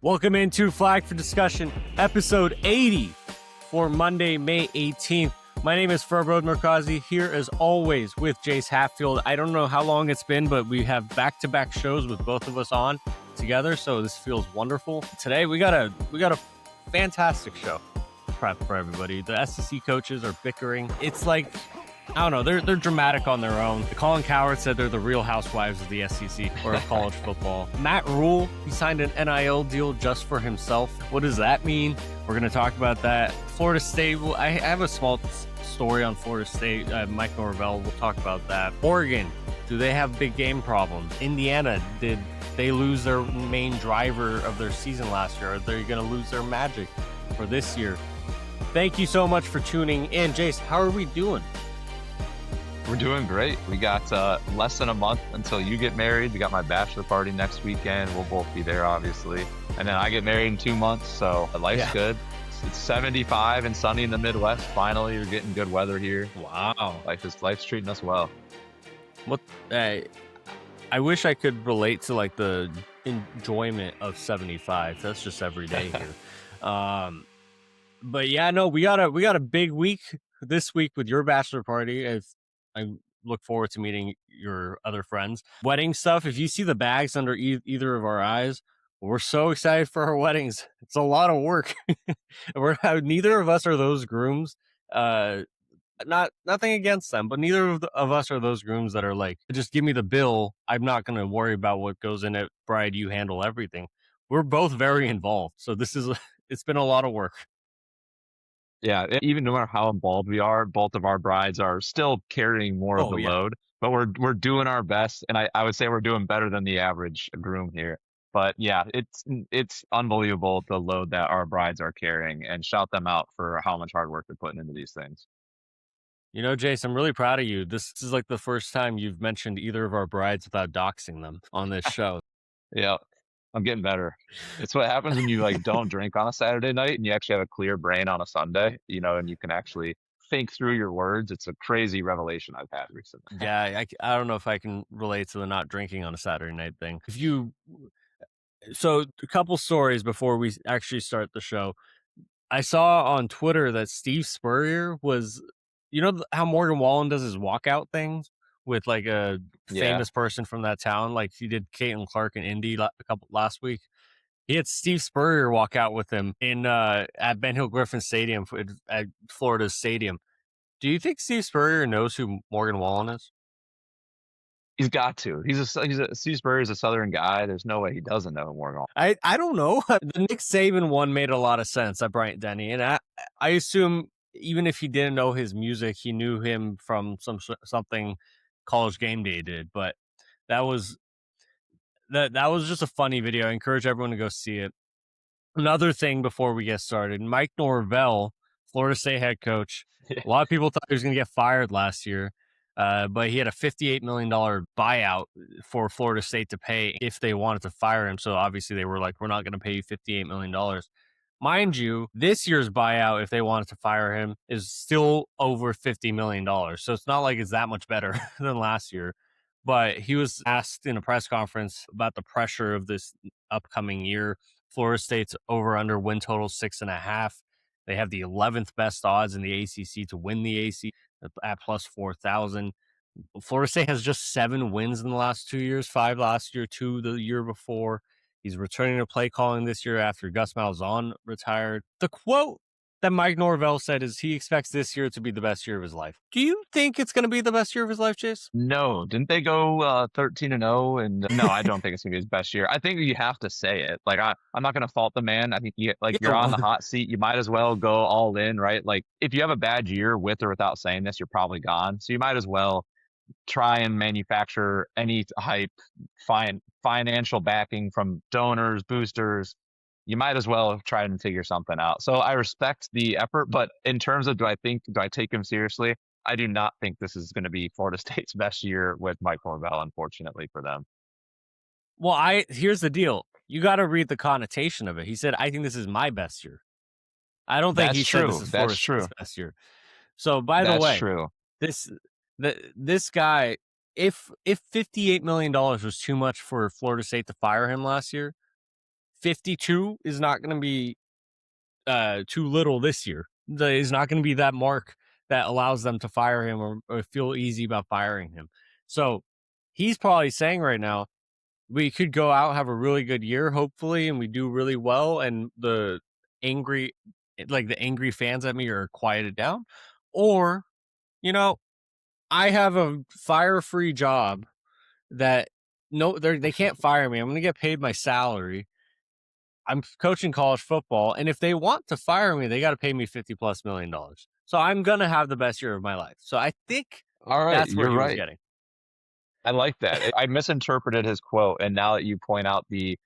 Welcome into Flag for Discussion, episode 80 for Monday, May 18th. My name is Ferbrod Merkazi, here as always with Jace Hatfield. I don't know how long it's been, but we have back-to-back shows with both of us on together, so this feels wonderful. Today we got a fantastic show prep for everybody. The SEC coaches are bickering. It's like, I don't know, they're dramatic on their own. Colin Cowherd said they're the real housewives of the SEC or of college football. Matt Rhule, he signed an NIL deal just for himself. What does that mean? We're going to talk about that. Florida State, I have a small story on Florida State. Mike Norvell, we'll talk about that. Oregon, do they have big game problems? Indiana, did they lose their main driver of their season last year? Are they going to lose their magic for this year? Thank you so much for tuning in. Jace, how are we doing? We're doing great. We got less than a month until you get married. We got my bachelor party next weekend. We'll both be there, obviously. And then I get married in 2 months, so life's good. It's 75 and sunny in the Midwest. Finally, we're getting good weather here. Wow. Life's treating us well. I wish I could relate to like the enjoyment of 75. That's just every day here. But yeah, no, we got a big week this week with your bachelor party. I look forward to meeting your other friends. Wedding stuff, if you see the bags under either of our eyes, we're so excited for our weddings. It's a lot of work. Neither of us are those grooms. Nothing against them, but neither of us are those grooms that are like, just give me the bill. I'm not going to worry about what goes in it. Bride, you handle everything. We're both very involved. So it's been a lot of work. Yeah, even no matter how involved we are, both of our brides are still carrying more of the load, but we're doing our best. And I would say we're doing better than the average groom here. But yeah, it's unbelievable the load that our brides are carrying, and shout them out for how much hard work they're putting into these things. You know, Jace, I'm really proud of you. This is like the first time you've mentioned either of our brides without doxing them on this show. Yeah. I'm getting better. It's what happens when you like don't drink on a Saturday night and you actually have a clear brain on a Sunday, and you can actually think through your words. It's a crazy revelation I've had recently. Yeah, I don't know if I can relate to the not drinking on a Saturday night thing. So a couple stories before we actually start the show. I saw on Twitter that Steve Spurrier was, how Morgan Wallen does his walkout things with like a famous person from that town, like he did Caitlin Clark in Indy last week. He had Steve Spurrier walk out with him in at Ben Hill Griffin Stadium at Florida's stadium. Do you think Steve Spurrier knows who Morgan Wallen is? He's got to. Steve Spurrier is a Southern guy. There's no way he doesn't know Morgan Wallen. I don't know. The Nick Saban one made a lot of sense at Bryant Denny, and I assume even if he didn't know his music, he knew him from something College Game Day did. But that was just a funny video. I encourage everyone to go see it. Another thing before we get started, Mike Norvell, Florida State head coach. A lot of people thought he was going to get fired last year, but he had a $58 million buyout for Florida State to pay if they wanted to fire him. So obviously they were like, we're not going to pay you $58 million. Mind you, this year's buyout, if they wanted to fire him, is still over $50 million. So it's not like it's that much better than last year. But he was asked in a press conference about the pressure of this upcoming year. Florida State's over-under win total 6.5. They have the 11th best odds in the ACC to win the AC at plus 4,000. Florida State has just 7 wins in the last 2 years, 5 last year, 2 the year before. He's returning to play calling this year after Gus Malzahn retired. The quote that Mike Norvell said is he expects this year to be the best year of his life. Do you think it's going to be the best year of his life, Chase? No. Didn't they go 13-0? And no, I don't think it's going to be his best year. I think you have to say it. Like, I'm not going to fault the man. I think you're on the hot seat. You might as well go all in, right? Like, if you have a bad year with or without saying this, you're probably gone. So you might as well try and manufacture any hype, financial backing from donors, boosters. You might as well try and figure something out. So I respect the effort, but in terms of do I take him seriously? I do not think this is going to be Florida State's best year with Mike Norvell, unfortunately for them. Well, here's the deal. You got to read the connotation of it. He said, I think this is my best year. I don't think he said this is Florida State's best year. So by the way, this guy, if $58 million was too much for Florida State to fire him last year, 52 is not going to be too little this year. Is not going to be that mark that allows them to fire him or feel easy about firing him. So he's probably saying right now, we could go out, have a really good year, hopefully, and we do really well. And angry, the angry fans at me are quieted down. Or, I have a fire-free job that they can't fire me. I'm going to get paid my salary. I'm coaching college football, and if they want to fire me, they got to pay me $50+ million. So I'm gonna have the best year of my life. So I think All right, that's where you're he was right. getting. I like that. I misinterpreted his quote, and now that you point out the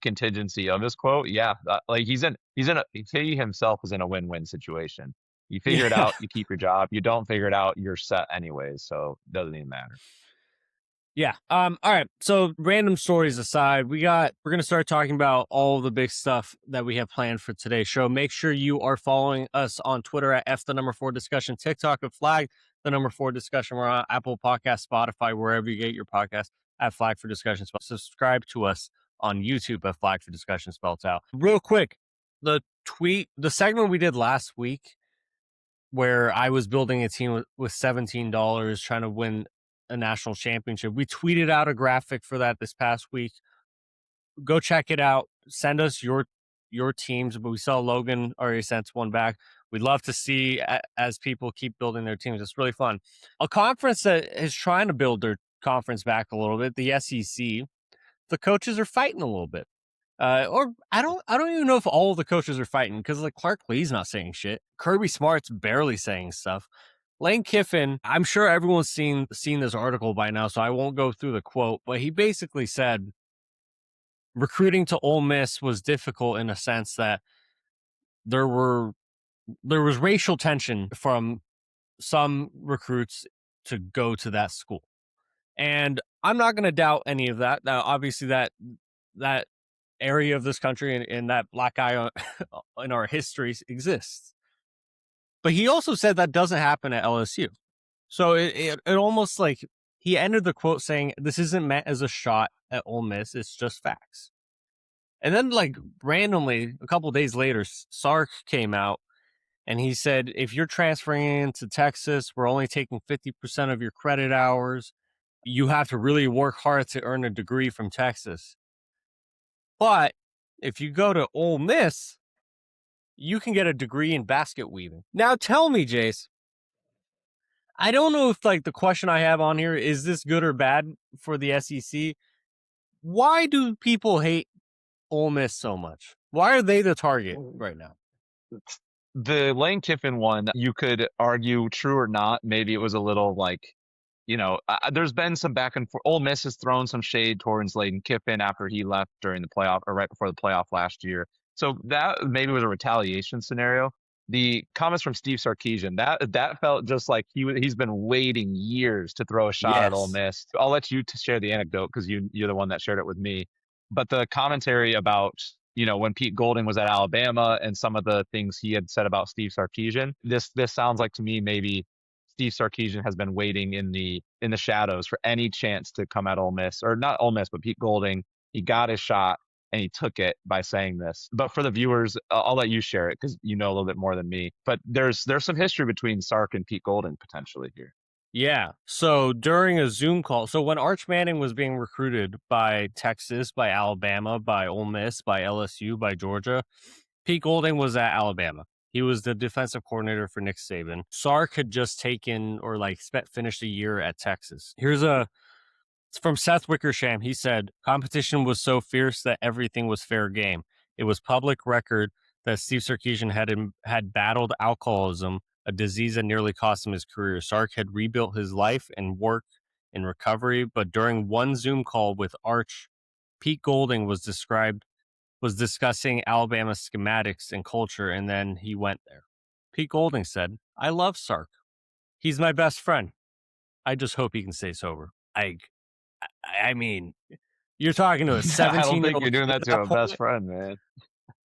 contingency of his quote, yeah, like he himself is in a win-win situation. You figure it Yeah. out, you keep your job. You don't figure it out, you're set anyways. So it doesn't even matter. Yeah. All right. So random stories aside, we're gonna start talking about all the big stuff that we have planned for today's show. Make sure you are following us on Twitter at F4Discussion, TikTok at Flag4Discussion. We're on Apple Podcast, Spotify, wherever you get your podcast at Flag4Discussion. Subscribe to us on YouTube at Flag4Discussion spelled out. Real quick, the segment we did last week where I was building a team with $17 trying to win a national championship. We tweeted out a graphic for that this past week. Go check it out. Send us your teams. But we saw Logan already sent one back. We'd love to see as people keep building their teams. It's really fun. A conference that is trying to build their conference back a little bit, the SEC. The coaches are fighting a little bit. Or I don't even know if all of the coaches are fighting because like Clark Lee's not saying shit. Kirby Smart's barely saying stuff. Lane Kiffin, I'm sure everyone's seen this article by now, so I won't go through the quote, but he basically said recruiting to Ole Miss was difficult in a sense that there was racial tension from some recruits to go to that school. And I'm not going to doubt any of that. Now, obviously that area of this country and that black guy in our history exists. But he also said that doesn't happen at LSU. So it almost like he ended the quote saying, this isn't meant as a shot at Ole Miss. It's just facts. And then like randomly, a couple of days later, Sark came out and he said, if you're transferring into Texas, we're only taking 50% of your credit hours. You have to really work hard to earn a degree from Texas. But if you go to Ole Miss, you can get a degree in basket weaving. Now tell me, Jace, I don't know if like the question I have on here is this good or bad for the SEC. Why do people hate Ole Miss so much? Why are they the target right now? The Lane Kiffin one, you could argue true or not. Maybe it was a little like, there's been some back and forth. Ole Miss has thrown some shade towards Lane Kiffin after he left during the playoff or right before the playoff last year. So that maybe was a retaliation scenario. The comments from Steve Sarkisian, that felt just like he's been waiting years to throw a shot at Ole Miss. I'll let you share the anecdote because you're the one that shared it with me. But the commentary about when Pete Golding was at Alabama and some of the things he had said about Steve Sarkisian, this sounds like to me maybe Steve Sarkisian has been waiting in the shadows for any chance to come at Ole Miss, or not Ole Miss, but Pete Golding. He got his shot and he took it by saying this. But for the viewers, I'll let you share it because you know a little bit more than me. But there's some history between Sark and Pete Golding potentially here. Yeah. So during a Zoom call, so when Arch Manning was being recruited by Texas, by Alabama, by Ole Miss, by LSU, by Georgia, Pete Golding was at Alabama. He was the defensive coordinator for Nick Saban. Sark had just taken or finished a year at Texas. It's from Seth Wickersham. He said, competition was so fierce that everything was fair game. It was public record that Steve Sarkisian had battled alcoholism, a disease that nearly cost him his career. Sark had rebuilt his life and work in recovery, but during one Zoom call with Arch, Pete Golding was discussing Alabama schematics and culture, and then he went there. Pete Golding said, I love Sark. He's my best friend. I just hope he can stay sober. I mean, you're talking to a 17-year-old. I don't think you're doing that to a best friend, man.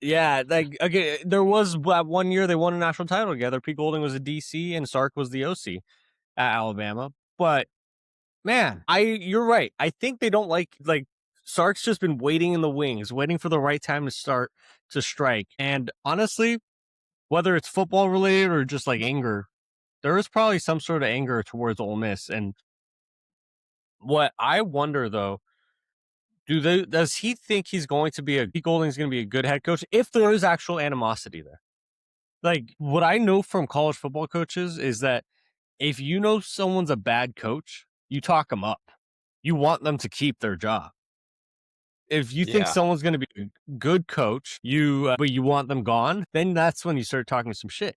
Yeah, okay, there was 1 year they won a national title together. Pete Golding was a DC and Sark was the OC at Alabama. But man, you're right. I think they don't like Sark's just been waiting in the wings, waiting for the right time to start to strike. And honestly, whether it's football related or just like anger, there is probably some sort of anger towards Ole Miss. And what I wonder though, does he think he's going to be Pete Golding's going to be a good head coach if there is actual animosity there? Like what I know from college football coaches is that if you know someone's a bad coach, you talk them up. You want them to keep their job. If you think someone's going to be a good coach, but you want them gone, then that's when you start talking some shit.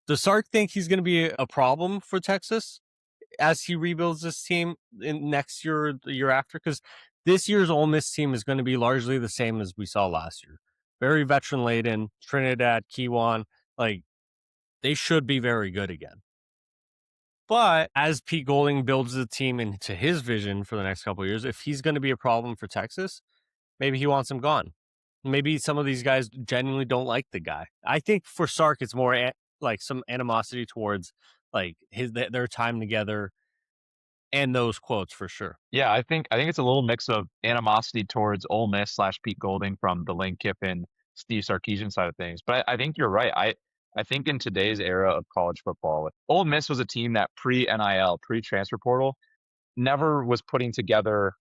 Does Sark think he's going to be a problem for Texas as he rebuilds this team in next year or the year after? Because this year's Ole Miss team is going to be largely the same as we saw last year. Very veteran laden, Trinidad, Kiwan, like they should be very good again. But as Pete Golding builds the team into his vision for the next couple of years, if he's going to be a problem for Texas, maybe he wants him gone. Maybe some of these guys genuinely don't like the guy. I think for Sark, it's more like some animosity towards like their time together and those quotes for sure. Yeah, I think it's a little mix of animosity towards Ole Miss / Pete Golding from the Lane Kiffin, Steve Sarkisian side of things. But I think you're right. I think in today's era of college football, Ole Miss was a team that pre-NIL, pre-transfer portal, never was putting together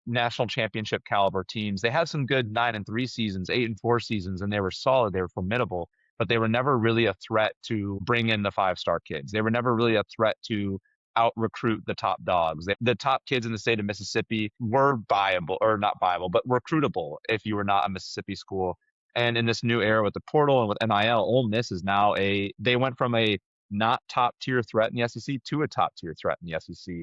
national championship caliber teams. They had some good 9-3 seasons, 8-4 seasons, and they were solid. They were formidable, but they were never really a threat to bring in the 5-star kids. They were never really a threat to out recruit the top dogs. The top kids in the state of Mississippi were buyable, or not buyable, but recruitable if you were not a Mississippi school. And in this new era with the portal and with NIL, Ole Miss is now they went from a not top tier threat in the SEC to a top tier threat in the SEC.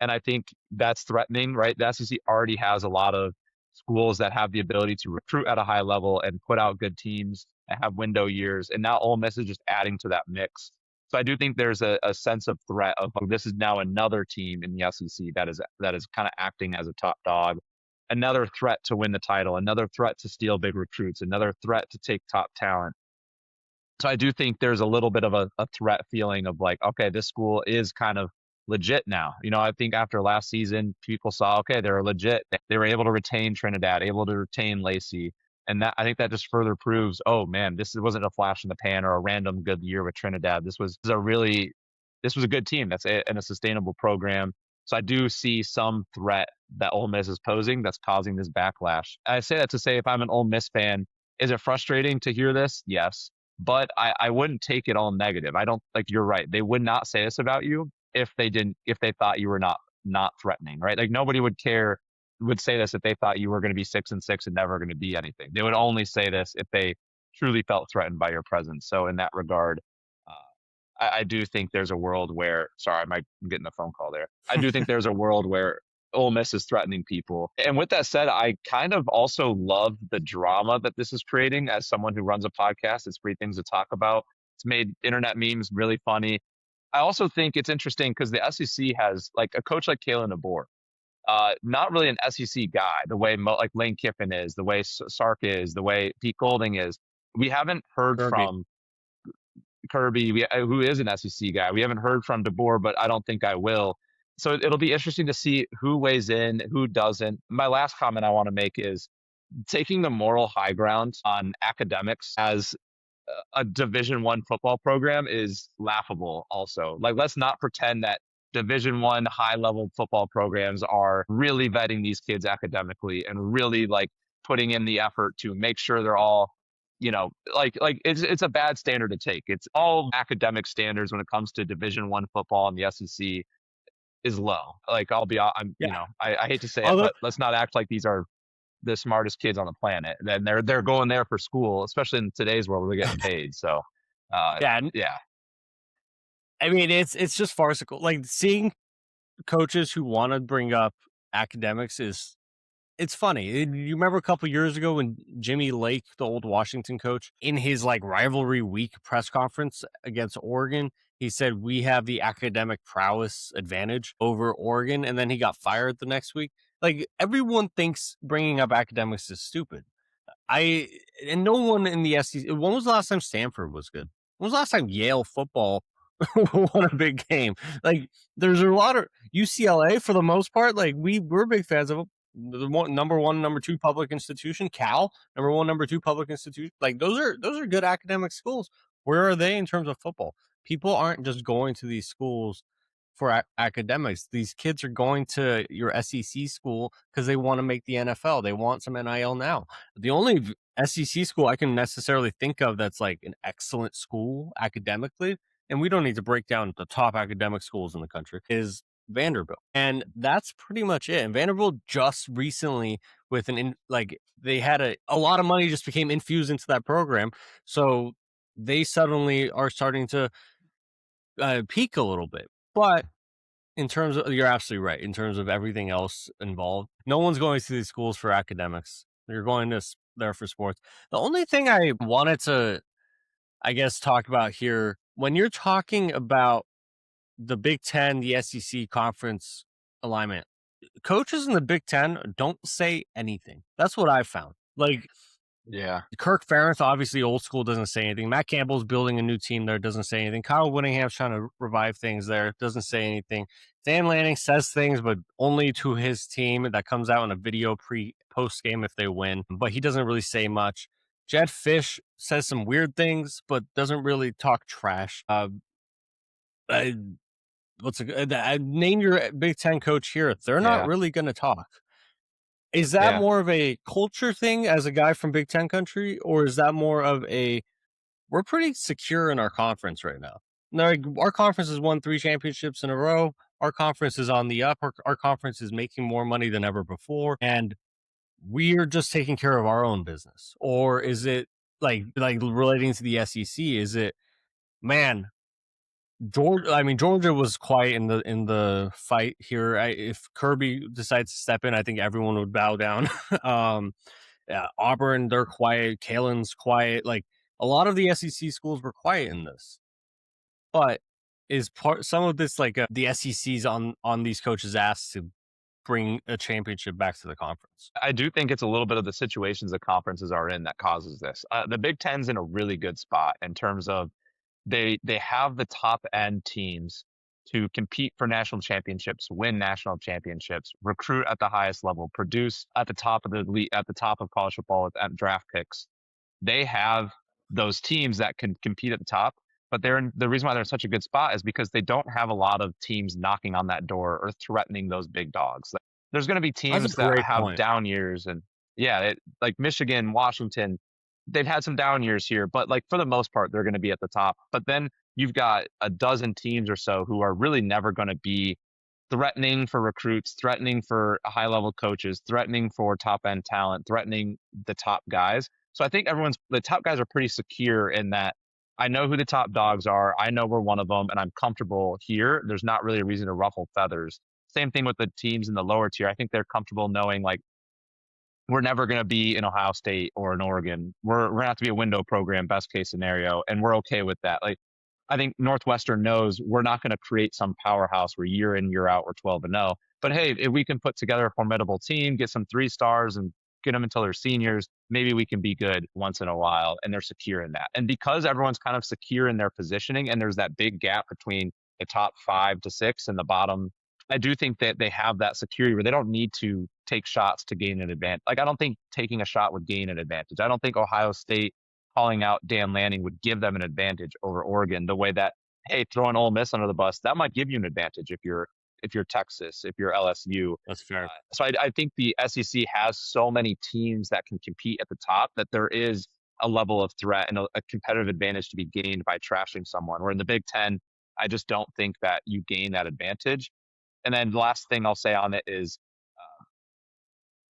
And I think that's threatening, right? The SEC already has a lot of schools that have the ability to recruit at a high level and put out good teams and have window years. And now Ole Miss is just adding to that mix. So I do think there's a sense of threat of this is now another team in the SEC that is kind of acting as a top dog, another threat to win the title, another threat to steal big recruits, another threat to take top talent. So I do think there's a little bit of a threat feeling of like, okay, this school is kind of legit now. I think after last season, people saw, okay, they're legit. They were able to retain Trinidad, able to retain Lacey. And I think that just further proves, oh man, this wasn't a flash in the pan or a random good year with Trinidad. This was a good team. That's and a sustainable program. So I do see some threat that Ole Miss is posing that's causing this backlash. I say that to say, if I'm an Ole Miss fan, is it frustrating to hear this? Yes. But I wouldn't take it all negative. I don't like you're right. They would not say this about you if they thought you were not threatening, right? Like nobody would say this if they thought you were going to be 6-6 and never going to be anything. They would only say this if they truly felt threatened by your presence. So in that regard, I do think there's a world where, sorry, I'm getting a phone call there. I do think there's a world where Ole Miss is threatening people. And with that said, I kind of also love the drama that this is creating as someone who runs a podcast. It's free things to talk about. It's made internet memes really funny. I also think it's interesting because the SEC has like a coach like Kalen DeBoer, not really an SEC guy, the way like Lane Kiffin is, the way Sark is, the way Pete Golding is. We haven't heard from Kirby, who is an SEC guy. We haven't heard from DeBoer, but I don't think I will. So it'll be interesting to see who weighs in, who doesn't. My last comment I want to make is taking the moral high ground on academics as a Division I football program is laughable also. Like, let's not pretend that Division I high level football programs are really vetting these kids academically and really like putting in the effort to make sure they're all, like it's a bad standard to take. It's all academic standards when it comes to Division I football and the SEC is low. Like I hate to say it, but let's not act like these are the smartest kids on the planet. Then they're going there for school, especially in today's world where they're getting paid. So yeah. I mean, it's just farcical. Like seeing coaches who want to bring up academics it's funny. You remember a couple years ago when Jimmy Lake, the old Washington coach, in his like rivalry week press conference against Oregon, he said, we have the academic prowess advantage over Oregon. And then he got fired the next week. Like everyone thinks bringing up academics is stupid. And no one in the SEC, when was the last time Stanford was good? When was the last time Yale football won a big game? Like there's a lot of UCLA for the most part. Like we're big fans of them. number one, number two public institution. Cal, number one, number two public institution. Like those are good academic schools. Where are they in terms of football? People aren't just going to these schools for academics. These kids are going to your SEC school because they want to make the NFL. They want some NIL now. The only SEC school I can necessarily think of that's like an excellent school academically, and we don't need to break down the top academic schools in the country, is Vanderbilt. And that's pretty much it. And Vanderbilt just recently, with they had a lot of money just became infused into that program. So they suddenly are starting to peak a little bit. But in terms of, you're absolutely right. In terms of everything else involved, no one's going to these schools for academics. You're going to there for sports. The only thing I wanted to, I guess, talk about here, when you're talking about the Big Ten, the SEC conference alignment, coaches in the Big Ten don't say anything. That's what I found. Like, Yeah. Kirk Ferentz, obviously old school, doesn't say anything. Matt Campbell's building a new team there, doesn't say anything. Kyle Whittingham's trying to revive things there, doesn't say anything. Dan Lanning says things, but only to his team. That comes out in a video post game if they win, but he doesn't really say much. Jed Fish says some weird things, but doesn't really talk trash. Name your Big Ten coach here. They're not really going to talk. Is that more of a culture thing as a guy from Big Ten country, or is that more of we're pretty secure in our conference right now? Like, our conference has won 3 championships in a row. Our conference is on the up. Our conference is making more money than ever before, and we're just taking care of our own business. Or is it like relating to the SEC? Is it, man, Georgia was quiet in the fight here. If Kirby decides to step in, I think everyone would bow down. Yeah, Auburn, they're quiet. Kalen's quiet. Like, a lot of the SEC schools were quiet in this. But is some of this like the SEC's on these coaches' ass to bring a championship back to the conference? I do think it's a little bit of the situations the conferences are in that causes this. The Big Ten's in a really good spot in terms of they have the top end teams to compete for national championships, win national championships, recruit at the highest level, produce at the top of the league, at the top of college football at draft picks. They have those teams that can compete at the top, but the reason why they're in such a good spot is because they don't have a lot of teams knocking on that door or threatening those big dogs. Like, there's going to be teams that have down years, and like Michigan, Washington, they've had some down years here, but like for the most part, they're going to be at the top. But then you've got a dozen teams or so who are really never going to be threatening for recruits, threatening for high level coaches, threatening for top end talent, threatening the top guys. So I think the top guys are pretty secure in that. I know who the top dogs are. I know we're one of them, and I'm comfortable here. There's not really a reason to ruffle feathers. Same thing with the teams in the lower tier. I think they're comfortable knowing, like, we're never going to be in Ohio State or in Oregon. We're going to have to be a window program, best case scenario, and we're okay with that. Like, I think Northwestern knows we're not going to create some powerhouse where year in, year out, we're 12-0. But hey, if we can put together a formidable team, get some 3 stars and get them until they're seniors, maybe we can be good once in a while, and they're secure in that. And because everyone's kind of secure in their positioning, and there's that big gap between the top 5 to 6 and the bottom, I do think that they have that security where they don't need to take shots to gain an advantage. Like, I don't think taking a shot would gain an advantage. I don't think Ohio State calling out Dan Lanning would give them an advantage over Oregon the way that, hey, throwing Ole Miss under the bus, that might give you an advantage if you're Texas, if you're LSU. That's fair. So I think the SEC has so many teams that can compete at the top that there is a level of threat and a competitive advantage to be gained by trashing someone. Where in the Big Ten, I just don't think that you gain that advantage. And then the last thing I'll say on it is,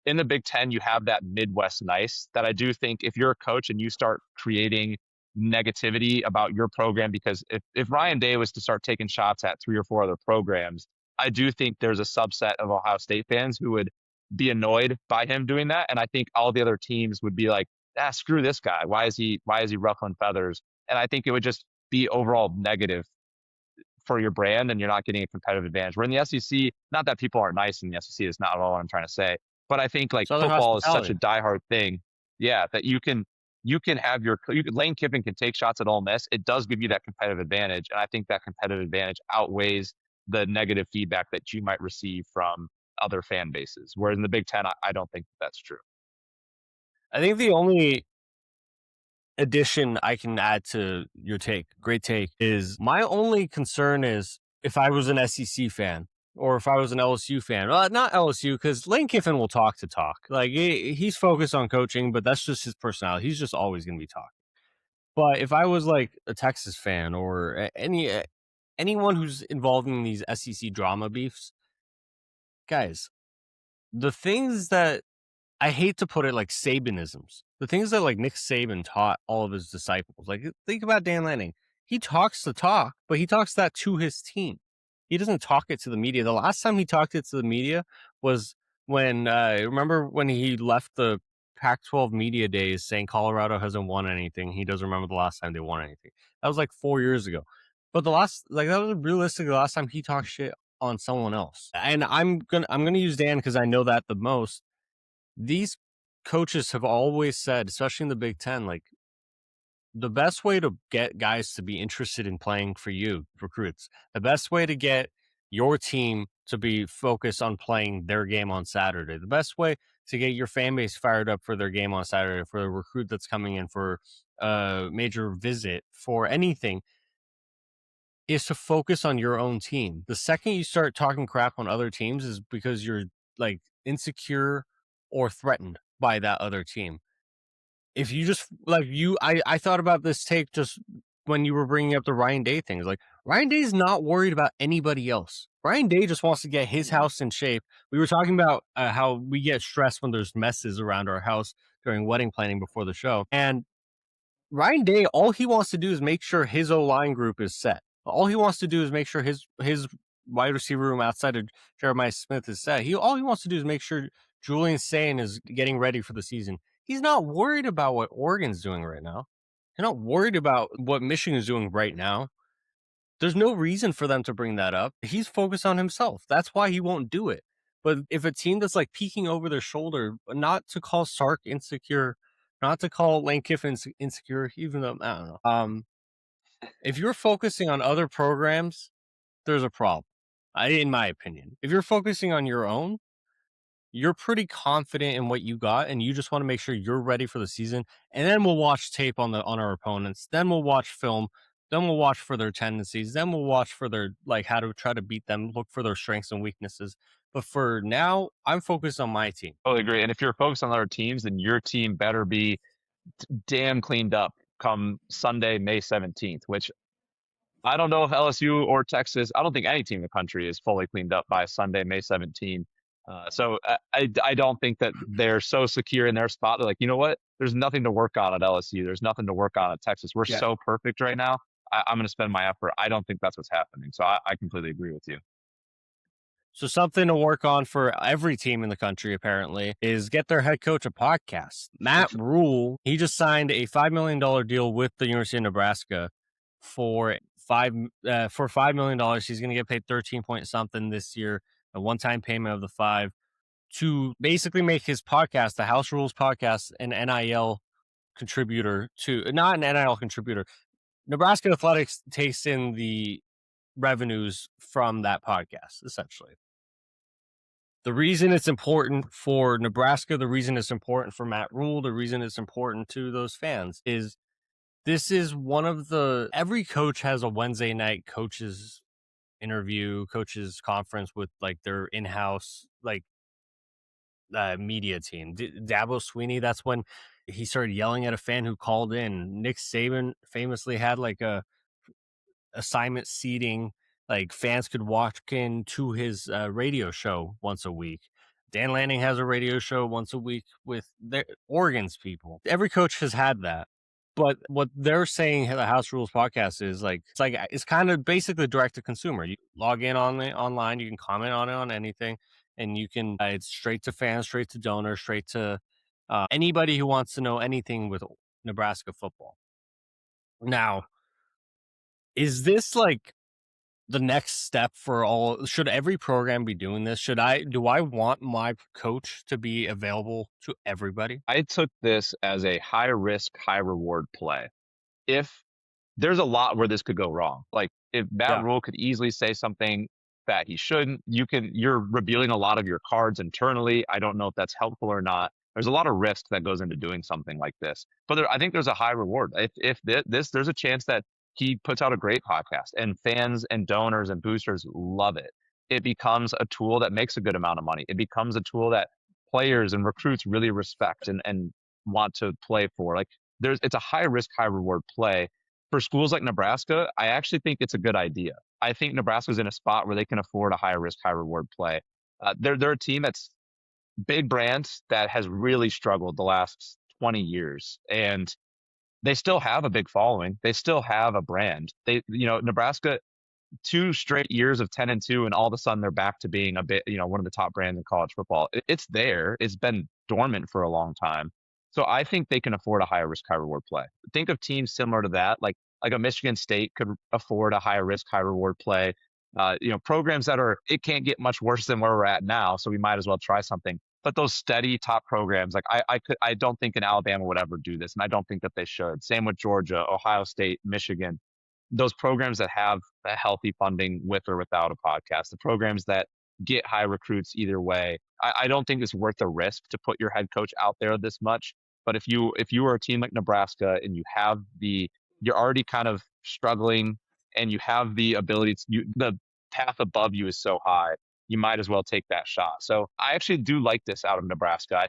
in the Big Ten, you have that Midwest nice that I do think if you're a coach and you start creating negativity about your program, because if Ryan Day was to start taking shots at 3 or 4 other programs, I do think there's a subset of Ohio State fans who would be annoyed by him doing that. And I think all the other teams would be like, screw this guy. Why is he ruffling feathers? And I think it would just be overall negative for your brand, and you're not getting a competitive advantage. We're in the SEC, not that people aren't nice in the SEC, is not at all what I'm trying to say. But I think like football is such a diehard thing. Yeah, that you can have Lane Kiffin can take shots at Ole Miss. It does give you that competitive advantage. And I think that competitive advantage outweighs the negative feedback that you might receive from other fan bases. Whereas in the Big Ten, I don't think that's true. I think the only addition I can add to your take, great take, is my only concern is if I was an SEC fan or if I was an LSU fan. Well, not LSU, because Lane Kiffin will talk to talk. Like he's focused on coaching, but that's just his personality. He's just always going to be talking. But if I was like a Texas fan or anyone who's involved in these SEC drama beefs, guys, the things that I hate to put it like Sabanisms, the things that like Nick Saban taught all of his disciples. Like think about Dan Lanning. He talks the talk, but he talks that to his team. He doesn't talk it to the media. The last time he talked it to the media was when remember when he left the Pac-12 media days saying Colorado hasn't won anything. He doesn't remember the last time they won anything. That was like 4 years ago. But that was realistically the last time he talked shit on someone else. And I'm gonna use Dan because I know that the most. These coaches have always said, especially in the Big Ten, like the best way to get guys to be interested in playing for you, recruits, the best way to get your team to be focused on playing their game on Saturday, the best way to get your fan base fired up for their game on Saturday, for the recruit that's coming in for a major visit, for anything, is to focus on your own team. The second you start talking crap on other teams is because you're like insecure or threatened by that other team. If you just like I thought about this take just when you were bringing up the Ryan Day things. Like Ryan Day's not worried about anybody else. Ryan Day just wants to get his house in shape. We were talking about how we get stressed when there's messes around our house during wedding planning before the show, and Ryan Day, all he wants to do is make sure his O-line group is set. All he wants to do is make sure his wide receiver room outside of Jeremiah Smith is set. All he wants to do is make sure Julian Sain is getting ready for the season. He's not worried about what Oregon's doing right now. He's not worried about what Michigan is doing right now. There's no reason for them to bring that up. He's focused on himself. That's why he won't do it. But if a team that's like peeking over their shoulder, not to call Sark insecure, not to call Lane Kiffin insecure, even though I don't know. If you're focusing on other programs, there's a problem. In my opinion, if you're focusing on your own, you're pretty confident in what you got, and you just want to make sure you're ready for the season. And then we'll watch tape on our opponents. Then we'll watch film. Then we'll watch for their tendencies. Then we'll watch for their like how to try to beat them. Look for their strengths and weaknesses. But for now, I'm focused on my team. Totally agree. And if you're focused on other teams, then your team better be damn cleaned up come Sunday, May 17th, which I don't know if LSU or Texas, I don't think any team in the country is fully cleaned up by Sunday, May 17th. So I don't think that they're so secure in their spot. They're like, you know what? There's nothing to work on at LSU. There's nothing to work on at Texas. We're so perfect right now. I'm going to spend my effort. I don't think that's what's happening. So I completely agree with you. So something to work on for every team in the country, apparently, is get their head coach a podcast. Matt Rhule, he just signed a $5 million deal with the University of Nebraska for $5 million. He's going to get paid 13 point something this year, a one-time payment of the 5, to basically make his podcast, the House Rules podcast, an NIL contributor to, not an NIL contributor. Nebraska Athletics takes in the revenues from that podcast, essentially. The reason it's important for Nebraska, the reason it's important for Matt Rhule, the reason it's important to those fans is this is one of every coach has a Wednesday night coaches interview, coaches conference with like their in-house like media team. Dabo Sweeney, that's when he started yelling at a fan who called in. Nick Saban famously had like a assignment seating, like fans could walk into his radio show once a week. Dan Lanning has a radio show once a week with Oregon's people. Every coach has had that. But what they're saying the House Rules podcast is like it's kind of basically direct to consumer. You log in on it online, you can comment on it on anything, and you can it's straight to fans, straight to donors, straight to anybody who wants to know anything with Nebraska football. Now, is this like the next step for all? Should every program be doing this? Do I want my coach to be available to everybody? I took this as a high risk, high reward play. If there's a lot where this could go wrong, like if Matt Rhule could easily say something that he shouldn't. You're revealing a lot of your cards internally. I don't know if that's helpful or not. There's a lot of risk that goes into doing something like this, but I think there's a high reward. If there's a chance that he puts out a great podcast and fans and donors and boosters love it. It becomes a tool that makes a good amount of money. It becomes a tool that players and recruits really respect and want to play for. Like it's a high risk, high reward play. For schools like Nebraska, I actually think it's a good idea. I think Nebraska's in a spot where they can afford a high risk, high reward play. They're a team that's big brand that has really struggled the last 20 years. And they still have a big following. They still have a brand. Nebraska, 2 straight years of 10-2, and all of a sudden they're back to being a bit, one of the top brands in college football. It's there. It's been dormant for a long time. So I think they can afford a higher risk, high reward play. Think of teams similar to that, like a Michigan State could afford a high risk, high reward play. Programs that it can't get much worse than where we're at now, so we might as well try something. But those steady top programs, like I don't think an Alabama would ever do this, and I don't think that they should. Same with Georgia, Ohio State, Michigan. Those programs that have a healthy funding with or without a podcast, the programs that get high recruits either way. I don't think it's worth the risk to put your head coach out there this much. But if you are a team like Nebraska and you're already kind of struggling and you have the ability the path above you is so high, you might as well take that shot. So I actually do like this out of Nebraska.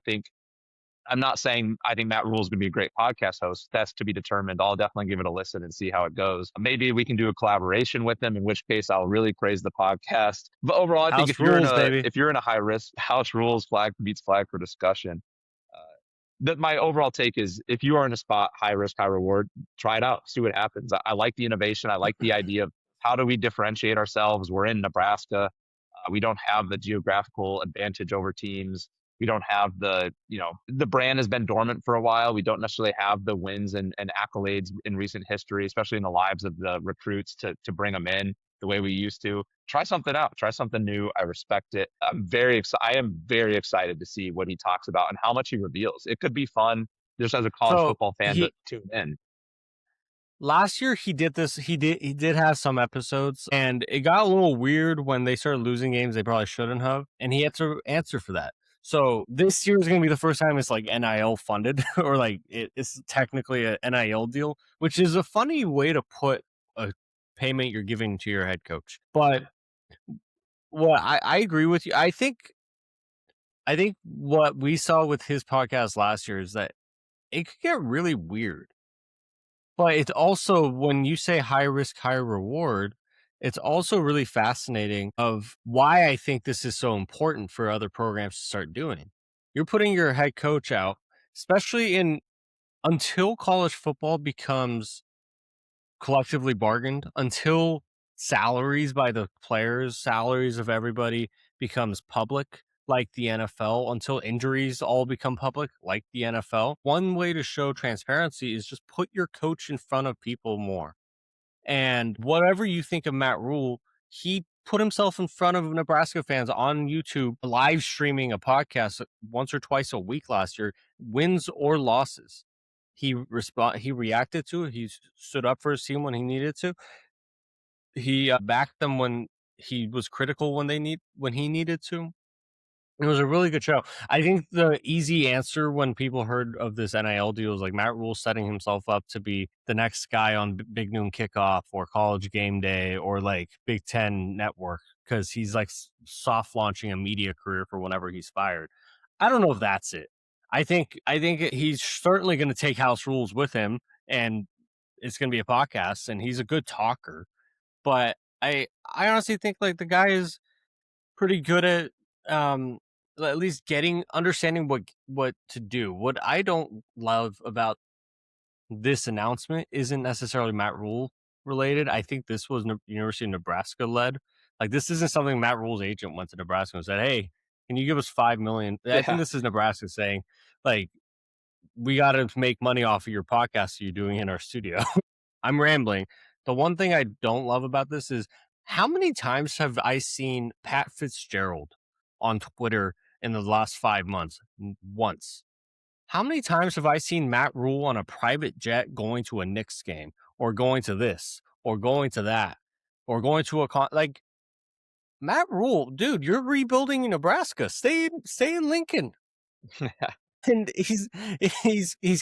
I'm not saying I think Matt Rhule is going to be a great podcast host. That's to be determined. I'll definitely give it a listen and see how it goes. Maybe we can do a collaboration with them, in which case I'll really praise the podcast. But overall, I think if you're in a high risk, house rules, flag beats flag for discussion. My overall take is if you are in a spot, high risk, high reward, try it out, see what happens. I like the innovation. I like the idea of how do we differentiate ourselves? We're in Nebraska. We don't have the geographical advantage over teams. We don't have the brand has been dormant for a while. We don't necessarily have the wins and accolades in recent history, especially in the lives of the recruits to bring them in the way we used to. Try something out. Try something new. I respect it. I am very excited to see what he talks about and how much he reveals. It could be fun just as a college football fan to tune in. Last year he did this. He did have some episodes, and it got a little weird when they started losing games they probably shouldn't have, and he had to answer for that. So this year is going to be the first time it's like NIL funded, or like it's technically an NIL deal, which is a funny way to put a payment you're giving to your head coach. But I agree with you. I think what we saw with his podcast last year is that it could get really weird. But it's also, when you say high risk, high reward, it's also really fascinating of why I think this is so important for other programs to start doing. You're putting your head coach out, especially until college football becomes collectively bargained, until salaries by the players, salaries of everybody becomes public, like the NFL, until injuries all become public, like the NFL. One way to show transparency is just put your coach in front of people more. And whatever you think of Matt Rhule, he put himself in front of Nebraska fans on YouTube, live streaming a podcast once or twice a week last year, wins or losses. He reacted to it. He stood up for his team when he needed to. He backed them when he was critical when he needed to. It was a really good show. I think the easy answer when people heard of this NIL deal is like Matt Rhule setting himself up to be the next guy on Big Noon Kickoff or College Game Day or like Big Ten Network, because he's like soft launching a media career for whenever he's fired. I don't know if that's it. I think he's certainly going to take house rules with him, and it's going to be a podcast, and he's a good talker. But I honestly think like the guy is pretty good at least understanding what to do. What I don't love about this announcement isn't necessarily Matt Rhule related. I think this was University of Nebraska led. Like, this isn't something Matt Rhule's agent went to Nebraska and said, "Hey, can you give us $5 million?" Yeah. I think this is Nebraska saying, like, we got to make money off of your podcast you're doing in our studio. I'm rambling. The one thing I don't love about this is how many times have I seen Pat Fitzgerald on Twitter in the last 5 months? Once. How many times have I seen Matt Rhule on a private jet going to a Knicks game, or going to this, or going to that, or going to like, Matt Rhule, dude, you're rebuilding in Nebraska. Stay in Lincoln. And he's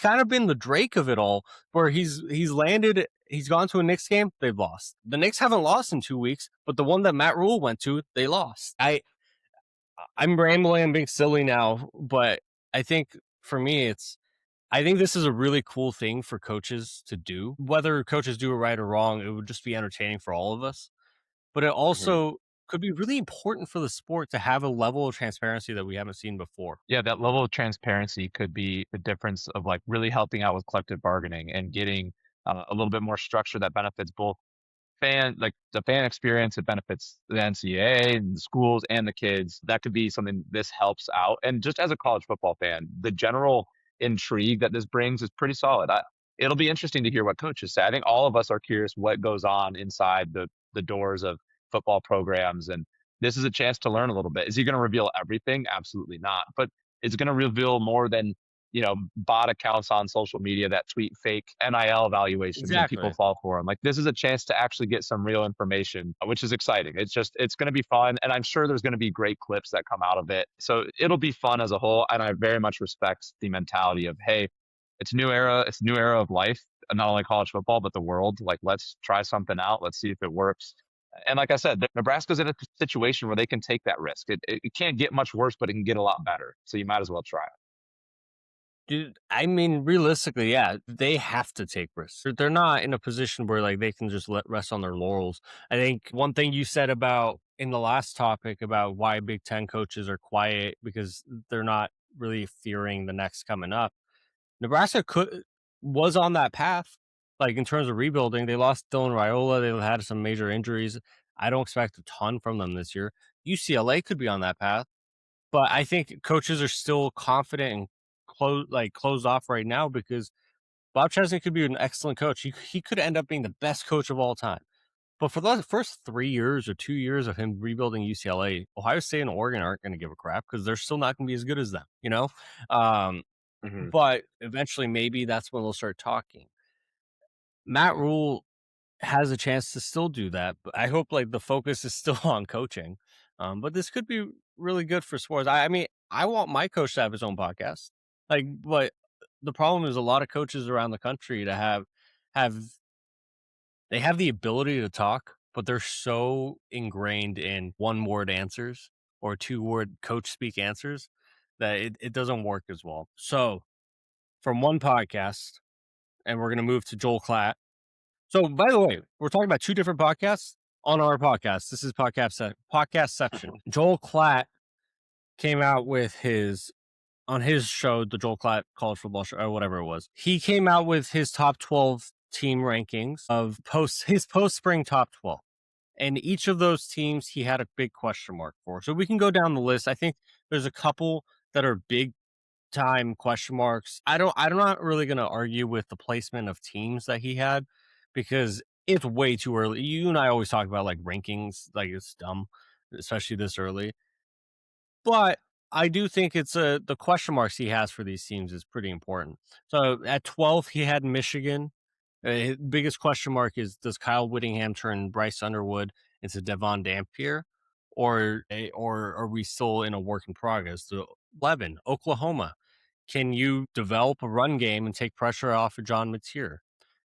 kind of been the Drake of it all, where he's landed. He's gone to a Knicks game, they've lost. The Knicks haven't lost in 2 weeks, but the one that Matt Rhule went to, they lost. I'm rambling, I'm being silly now, but I think for me, I think this is a really cool thing for coaches to do. Whether coaches do it right or wrong, it would just be entertaining for all of us. But it Mhm. also could be really important for the sport to have a level of transparency that we haven't seen before. Yeah, that level of transparency could be the difference of like really helping out with collective bargaining and getting a little bit more structure that benefits both the fan experience. It benefits the NCAA and the schools and the kids. That could be something this helps out. And just as a college football fan, the general intrigue that this brings is pretty solid. It'll be interesting to hear what coaches say. I think all of us are curious what goes on inside the doors of football programs, and this is a chance to learn a little bit. Is he going to reveal everything? Absolutely not. But it's going to reveal more than bot accounts on social media that tweet fake NIL evaluations and people Exactly. fall for them. Like this is a chance to actually get some real information, which is exciting. It's going to be fun. And I'm sure there's going to be great clips that come out of it. So it'll be fun as a whole. And I very much respect the mentality of, hey, it's a new era. It's a new era of life, not only college football, but the world. Like, let's try something out. Let's see if it works. And like I said, Nebraska's in a situation where they can take that risk. It can't get much worse, but it can get a lot better. So you might as well try it. Dude, I mean, realistically, yeah, they have to take risks. They're not in a position where like they can just let rest on their laurels. I think one thing you said about in the last topic about why Big Ten coaches are quiet because they're not really fearing the next coming up. Nebraska was on that path, like in terms of rebuilding. They lost Dylan Raiola. They had some major injuries. I don't expect a ton from them this year. UCLA could be on that path. But I think coaches are still confident and closed off right now because Bob Chesney could be an excellent coach. He could end up being the best coach of all time. But for the first 3 years or 2 years of him rebuilding UCLA, Ohio State and Oregon aren't going to give a crap because they're still not going to be as good as them, you know? Um, Hmm. but eventually, maybe that's when they'll start talking. Matt Rule has a chance to still do that, but I hope like the focus is still on coaching. But this could be really good for sports. I mean, I want my coach to have his own podcast. Like, but the problem is a lot of coaches around the country to have they have the ability to talk, but they're so ingrained in one word answers or 2 word coach speak answers that it doesn't work as well. So from one podcast, and we're gonna move to Joel Klatt. So, by the way, we're talking about 2 different podcasts on our podcast. This is podcast section. Joel Klatt came out with his on his show, the Joel Klatt College Football Show, or whatever it was. He came out with his top 12 team rankings of his post spring top 12. And each of those teams he had a big question mark for. So we can go down the list. I think there's a couple that are big time question marks. I'm not really going to argue with the placement of teams that he had because it's way too early. You and I always talk about like rankings, like it's dumb, especially this early. But I do think it's the question marks he has for these teams is pretty important. So at 12, he had Michigan. His biggest question mark is does Kyle Whittingham turn Bryce Underwood into Devon Dampier, or are we still in a work in progress? So 11, Oklahoma. Can you develop a run game and take pressure off of John Mateer?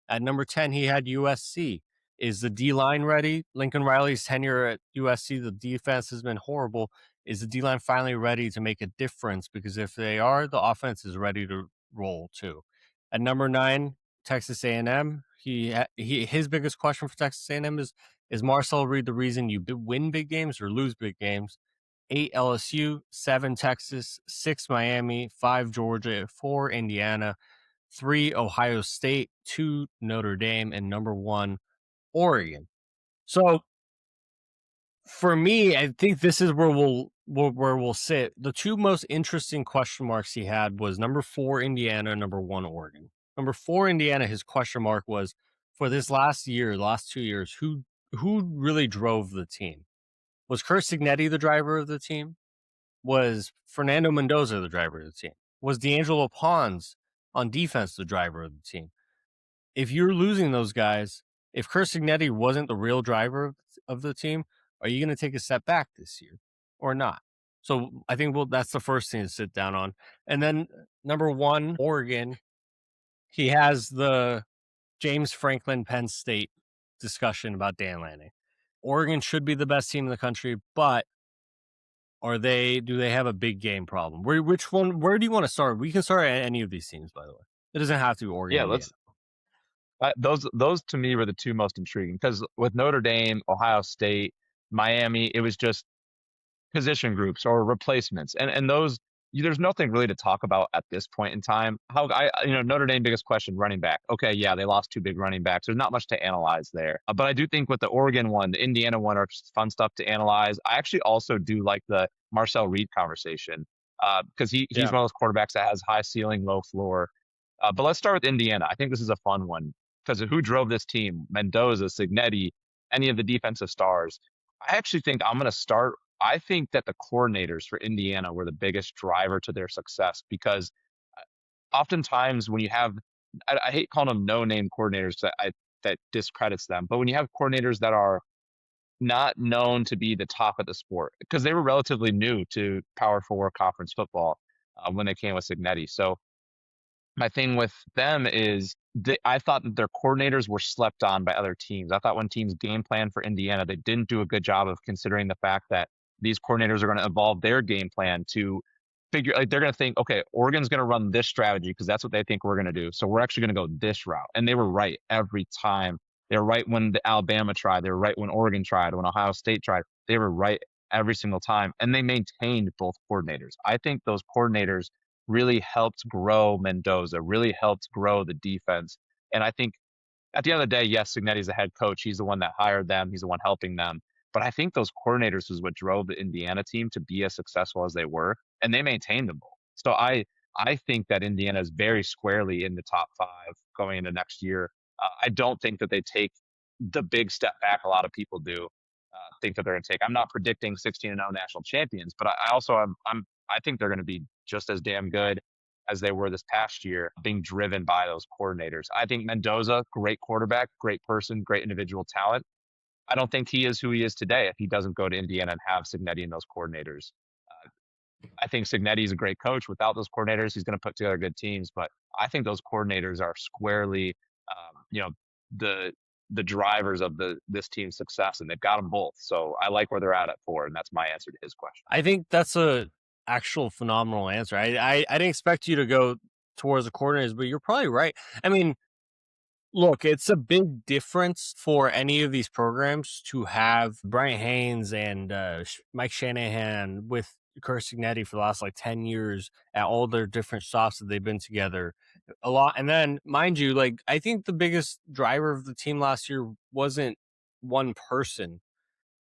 At number 10, he had USC. Is the D line ready? Lincoln Riley's tenure at USC, the defense has been horrible. Is the D line finally ready to make a difference? Because if they are, the offense is ready to roll too. At number 9, Texas A&M. His biggest question for Texas A&M is Marcel Reed the reason you win big games or lose big games? 8 LSU, 7 Texas, 6 Miami, 5 Georgia, 4 Indiana, 3 Ohio State, 2 Notre Dame, and number 1 Oregon. So for me, I think this is where we'll sit. The 2 most interesting question marks he had was number 4 Indiana, number 1 Oregon. Number 4 Indiana, his question mark was for this last 2 years, who really drove the team? Was Kurt Signetti the driver of the team? Was Fernando Mendoza the driver of the team? Was D'Angelo Pons on defense the driver of the team? If you're losing those guys, if Kurt Signetti wasn't the real driver of the team, Are you going to take a step back this year or not? So I think that's the first thing to sit down on. And then number one, Oregon, he has the James Franklin Penn State discussion about Dan Lanning. Oregon should be the best team in the country, but do they have a big game problem? Where do you want to start? We can start at any of these teams, by the way. It doesn't have to be Oregon, Yeah, Indiana. those to me were the two most intriguing because with Notre Dame, Ohio State, Miami, it was just position groups or replacements, and those there's nothing really to talk about at this point in time. Notre Dame biggest question, running back. Okay, yeah, they lost two big running backs. There's not much to analyze there, but I do think with the Oregon one, the Indiana one are just fun stuff to analyze. I actually also do like the Marcel Reed conversation because he's one of those quarterbacks that has high ceiling, low floor. But let's start with Indiana. I think this is a fun one because of who drove this team: Mendoza, Signetti, any of the defensive stars. I actually think I'm going to start. I think that the coordinators for Indiana were the biggest driver to their success because oftentimes when you have, I hate calling them no-name coordinators that discredits them, but when you have coordinators that are not known to be the top of the sport because they were relatively new to Power Four conference football when they came with Signetti. So my thing with them is I thought that their coordinators were slept on by other teams. I thought when teams game plan for Indiana, they didn't do a good job of considering the fact that these coordinators are going to evolve their game plan to figure like they're going to think, okay, Oregon's going to run this strategy because that's what they think we're going to do. So we're actually going to go this route. And they were right every time. They were right when the Alabama tried. They were right when Oregon tried, when Ohio State tried. They were right every single time. And they maintained both coordinators. I think those coordinators really helped grow Mendoza, really helped grow the defense. And I think at the end of the day, yes, Signetti's the head coach. He's the one that hired them. He's the one helping them. But I think those coordinators was what drove the Indiana team to be as successful as they were, and they maintained them both. So I think that Indiana is very squarely in the top five going into next year. I don't think that they take the big step back a lot of people do think that they're going to take. I'm not predicting 16-0 national champions, but I also I think they're going to be just as damn good as they were this past year, being driven by those coordinators. I think Mendoza, great quarterback, great person, great individual talent. I don't think he is who he is today if he doesn't go to Indiana and have Signetti and those coordinators. I think Signetti is a great coach. Without those coordinators, he's going to put together good teams. But I think those coordinators are squarely, the drivers of this team's success, and they've got them both. So I like where they're at 4, and that's my answer to his question. I think that's a actual phenomenal answer. I didn't expect you to go towards the coordinators, but you're probably right. I mean, look, it's a big difference for any of these programs to have Brian Haynes and Mike Shanahan with Kurt Signetti for the last like 10 years at all their different stops that they've been together a lot. And then, mind you, like I think the biggest driver of the team last year wasn't one person.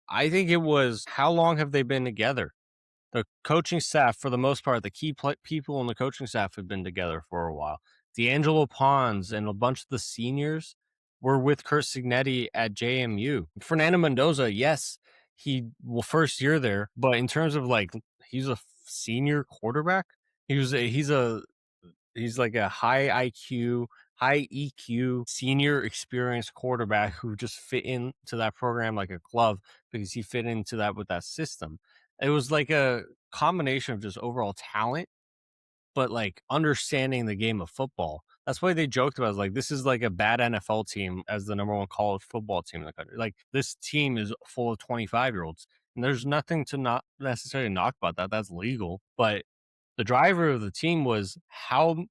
I think it was how long have they been together? The coaching staff, for the most part, the key people on the coaching staff have been together for a while. D'Angelo Pons and a bunch of the seniors were with Kurt Signetti at JMU. Fernando Mendoza, yes, first year there, but in terms of like he's a senior quarterback. He's like a high IQ, high EQ, senior experienced quarterback who just fit into that program like a glove because he fit into that with that system. It was like a combination of just overall talent, but like understanding the game of football. That's why they joked about it, like this is like a bad NFL team as the number one college football team in the country. Like this team is full of 25-year-olds, and there's nothing to not necessarily knock about that. That's legal, but the driver of the team was how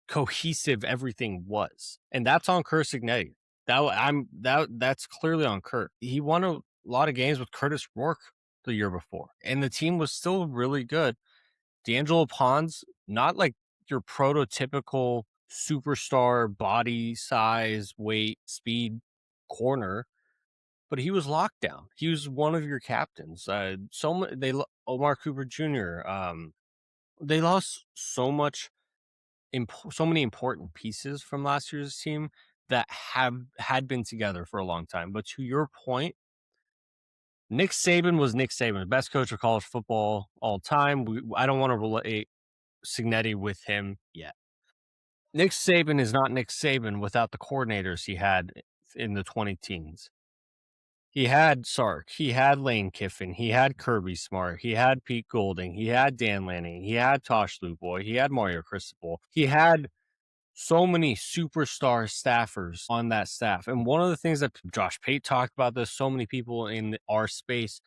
cohesive everything was, and that's on Kurt Signetti. That's clearly on Kurt. He won a lot of games with Curtis Rourke the year before, and the team was still really good. D'Angelo Pons, not like your prototypical superstar body size, weight, speed corner, but he was locked down. He was one of your captains. Omar Cooper Jr. They lost so many important pieces from last year's team that had been together for a long time. But to your point, Nick Saban was Nick Saban, best coach of college football all time. I don't want to relate Signetti with him yet. Nick Saban is not Nick Saban without the coordinators he had in the 20 teens. He had Sark, he had Lane Kiffin, he had Kirby Smart, he had Pete Golding, he had Dan Lanning, he had Tosh Luboy, he had Mario Cristobal. He had so many superstar staffers on that staff. And one of the things that Josh Pate talked about this, so many people in our space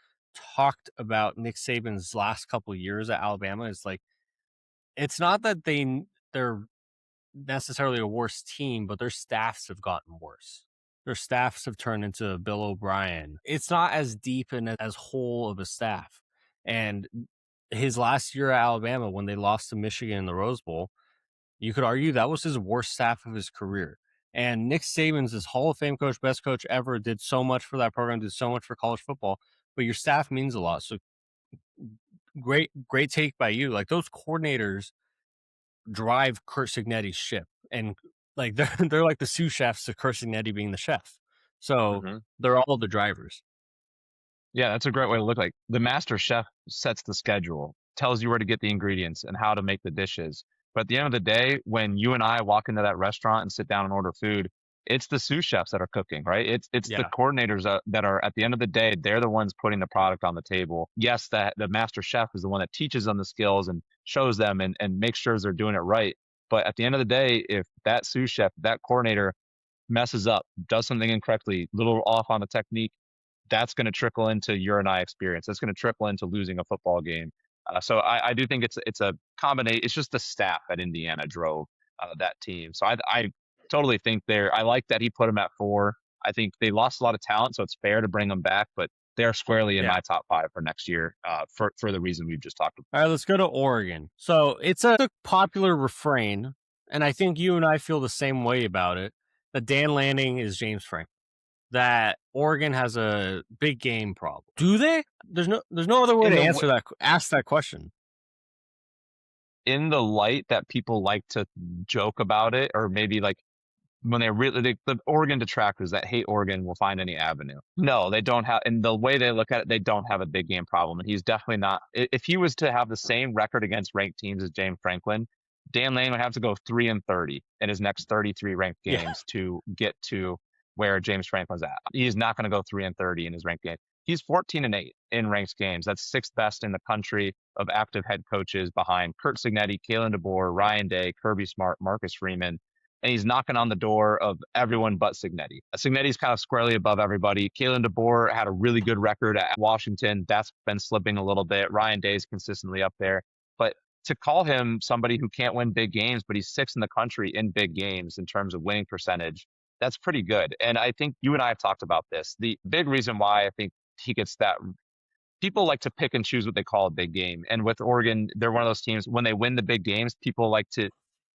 talked about Nick Saban's last couple of years at Alabama is like, it's not that they're necessarily a worse team, but their staffs have gotten worse. Their staffs have turned into Bill O'Brien. It's not as deep and as whole of a staff. And his last year at Alabama, when they lost to Michigan in the Rose Bowl, you could argue that was his worst staff of his career. And Nick Saban's his Hall of Fame coach, best coach ever, did so much for that program, did so much for college football, but your staff means a lot. So great take by you. Like those coordinators drive Kurt Signetti's ship. And like they're like the sous chefs to Kurt Signetti being the chef. So Hmm. they're all the drivers. Yeah, that's a great way to look. Like the master chef sets the schedule, tells you where to get the ingredients and how to make the dishes. But at the end of the day, when you and I walk into that restaurant and sit down and order food, it's the sous chefs that are cooking, right? It's the Yeah. coordinators that are at the end of the day, they're the ones putting the product on the table. Yes, that the master chef is the one that teaches them the skills and shows them and makes sure they're doing it right. But at the end of the day, if that sous chef, that coordinator messes up, does something incorrectly, little off on the technique, that's going to trickle into your and I experience. That's going to trickle into losing a football game. So I do think it's a combination. It's just the staff at Indiana drove that team. So I totally think I like that he put him at 4. I think they lost a lot of talent, so it's fair to bring them back, but they're squarely in Yeah. my top 5 for next year for the reason we've just talked about. All right, let's go to Oregon. So it's a popular refrain, and I think you and I feel the same way about it, that Dan Lanning is James Franklin. That Oregon has a big game problem. Do they? There's no other way to ask that question. In the light that people like to joke about it, or maybe like when they really the Oregon detractors that hate Oregon will find any avenue. No, they don't have. And the way they look at it, they don't have a big game problem. And he's definitely not. If he was to have the same record against ranked teams as James Franklin, Dan Lane would have to go 3-30 in his next 33 ranked games to get to where James Franklin's at. He's not going to go 3-30 in his ranked game. He's 14-8 in ranked games. That's 6th best in the country of active head coaches behind Kurt Signetti, Kalen DeBoer, Ryan Day, Kirby Smart, Marcus Freeman, and he's knocking on the door of everyone but Signetti. Signetti's kind of squarely above everybody. Kalen DeBoer had a really good record at Washington. That's been slipping a little bit. Ryan Day's consistently up there. But to call him somebody who can't win big games, but he's 6th in the country in big games in terms of winning percentage, that's pretty good. And I think you and I have talked about this. The big reason why I think he gets that, people like to pick and choose what they call a big game. And with Oregon, they're one of those teams, when they win the big games, people like to,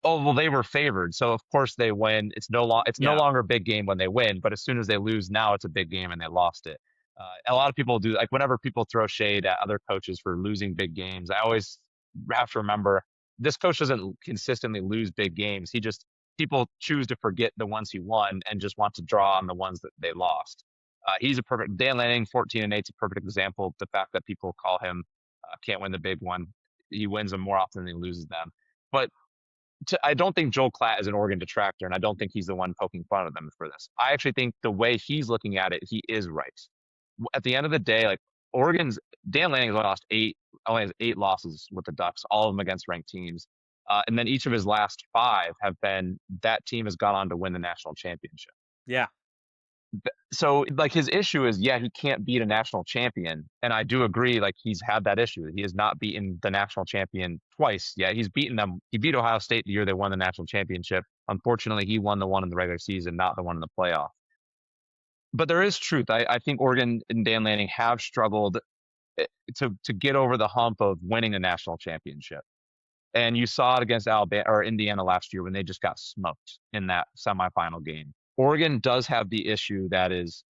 oh, well, they were favored, so of course they win. It's no longer a big game when they win, but as soon as they lose, now it's a big game and they lost it. A lot of people do, like whenever people throw shade at other coaches for losing big games, I always have to remember this coach doesn't consistently lose big games. People choose to forget the ones he won and just want to draw on the ones that they lost. He's a perfect Dan Lanning, 14-8 is a perfect example of the fact that people call him can't win the big one. He wins them more often than he loses them. But I don't think Joel Klatt is an Oregon detractor, and I don't think he's the one poking fun at them for this. I actually think the way he's looking at it, he is right. At the end of the day, like Oregon's Dan Lanning only has 8 losses with the Ducks, all of them against ranked teams. And then each of his last 5 have been that team has gone on to win the national championship. Yeah. So like his issue is, yeah, he can't beat a national champion. And I do agree, like he's had that issue. He has not beaten the national champion twice. Yeah, he's beaten them. He beat Ohio State the year they won the national championship. Unfortunately, he won the one in the regular season, not the one in the playoff. But there is truth. I think Oregon and Dan Lanning have struggled to get over the hump of winning a national championship. And you saw it against Alabama or Indiana last year when they just got smoked in that semifinal game. Oregon does have the issue that is,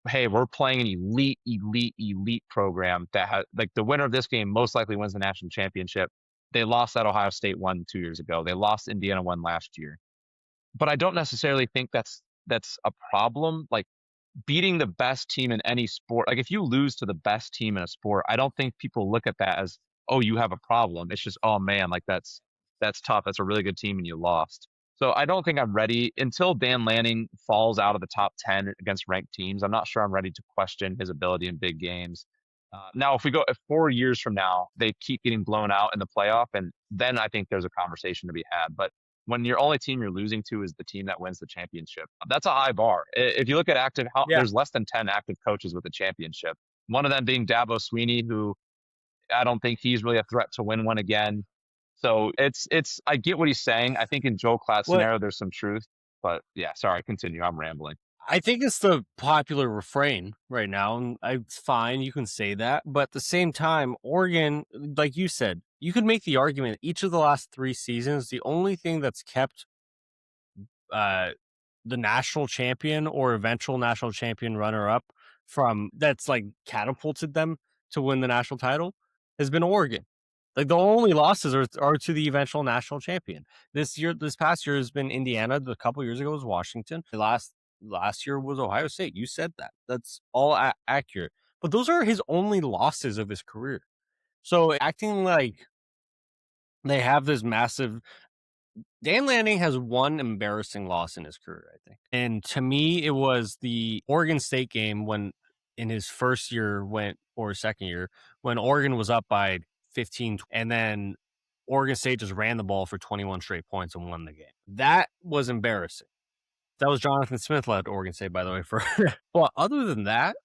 hey, we're playing an elite program that has, like, the winner of this game most likely wins the national championship. They lost that Ohio State one 2 years ago. They lost Indiana one last year. But I don't necessarily think that's a problem. Like beating the best team in any sport, like if you lose to the best team in a sport, I don't think people look at that as, oh, you have a problem. It's just, oh man, like that's tough. That's a really good team and you lost. So I don't think I'm ready until Dan Lanning falls out of the top 10 against ranked teams. I'm not sure I'm ready to question his ability in big games. Now, if 4 years from now they keep getting blown out in the playoff, and then I think there's a conversation to be had. But when your only team you're losing to is the team that wins the championship, that's a high bar. If you look at Yeah. there's less than 10 active coaches with a championship. One of them being Dabo Sweeney, who I don't think he's really a threat to win one again. So I get what he's saying. I think in Joel Klatt's What scenario there's some truth, but yeah, sorry, continue. I'm rambling. I think it's the popular refrain right now, and it's fine. You can say that, but at the same time, Oregon, like you said, you could make the argument each of the last 3 seasons, the only thing that's kept uh, the national champion or eventual national champion runner up from that's like catapulted them to win the national title has been Oregon. Like the only losses are to the eventual national champion. This past year has been Indiana. A couple years ago was Washington. Last year was Ohio State. You said that. That's all accurate. But those are his only losses of his career. So acting like they have this massive Dan Lanning has one embarrassing loss in his career, I think. And to me, it was the Oregon State game when in his first year or second year, when Oregon was up by 15, and then Oregon State just ran the ball for 21 straight points and won the game. That was embarrassing. That was Jonathan Smith led Oregon State, by the way. But other than that,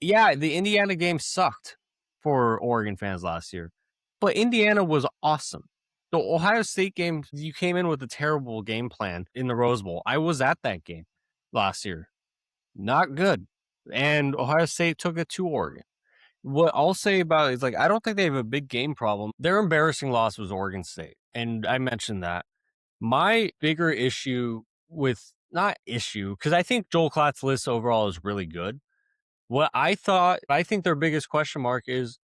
yeah, the Indiana game sucked for Oregon fans last year, but Indiana was awesome. The Ohio State game, you came in with a terrible game plan in the Rose Bowl. I was at that game last year. Not good. And Ohio State took it to Oregon. What I'll say about it is, like, I don't think they have a big game problem. Their embarrassing loss was Oregon State. And I mentioned that. My bigger issue with, not issue, because I think Joel Klatt's list overall is really good. I think their biggest question mark is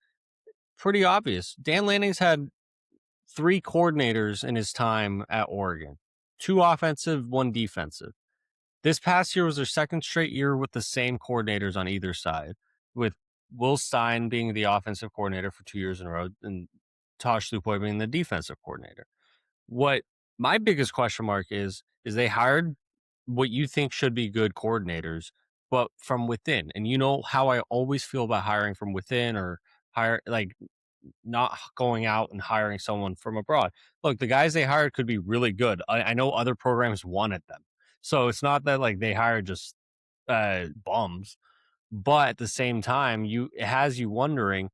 pretty obvious. Dan Lanning's had 3 coordinators in his time at Oregon, 2 offensive, 1 defensive. This past year was their second straight year with the same coordinators on either side, with Will Stein being the offensive coordinator for 2 years in a row and Tosh Lupoy being the defensive coordinator. What my biggest question mark is they hired what you think should be good coordinators, but from within. And you know how I always feel about hiring from within, or not going out and hiring someone from abroad. Look, the guys they hired could be really good. I know other programs wanted them. So it's not that like they hired just bums, but at the same time, it has you wondering,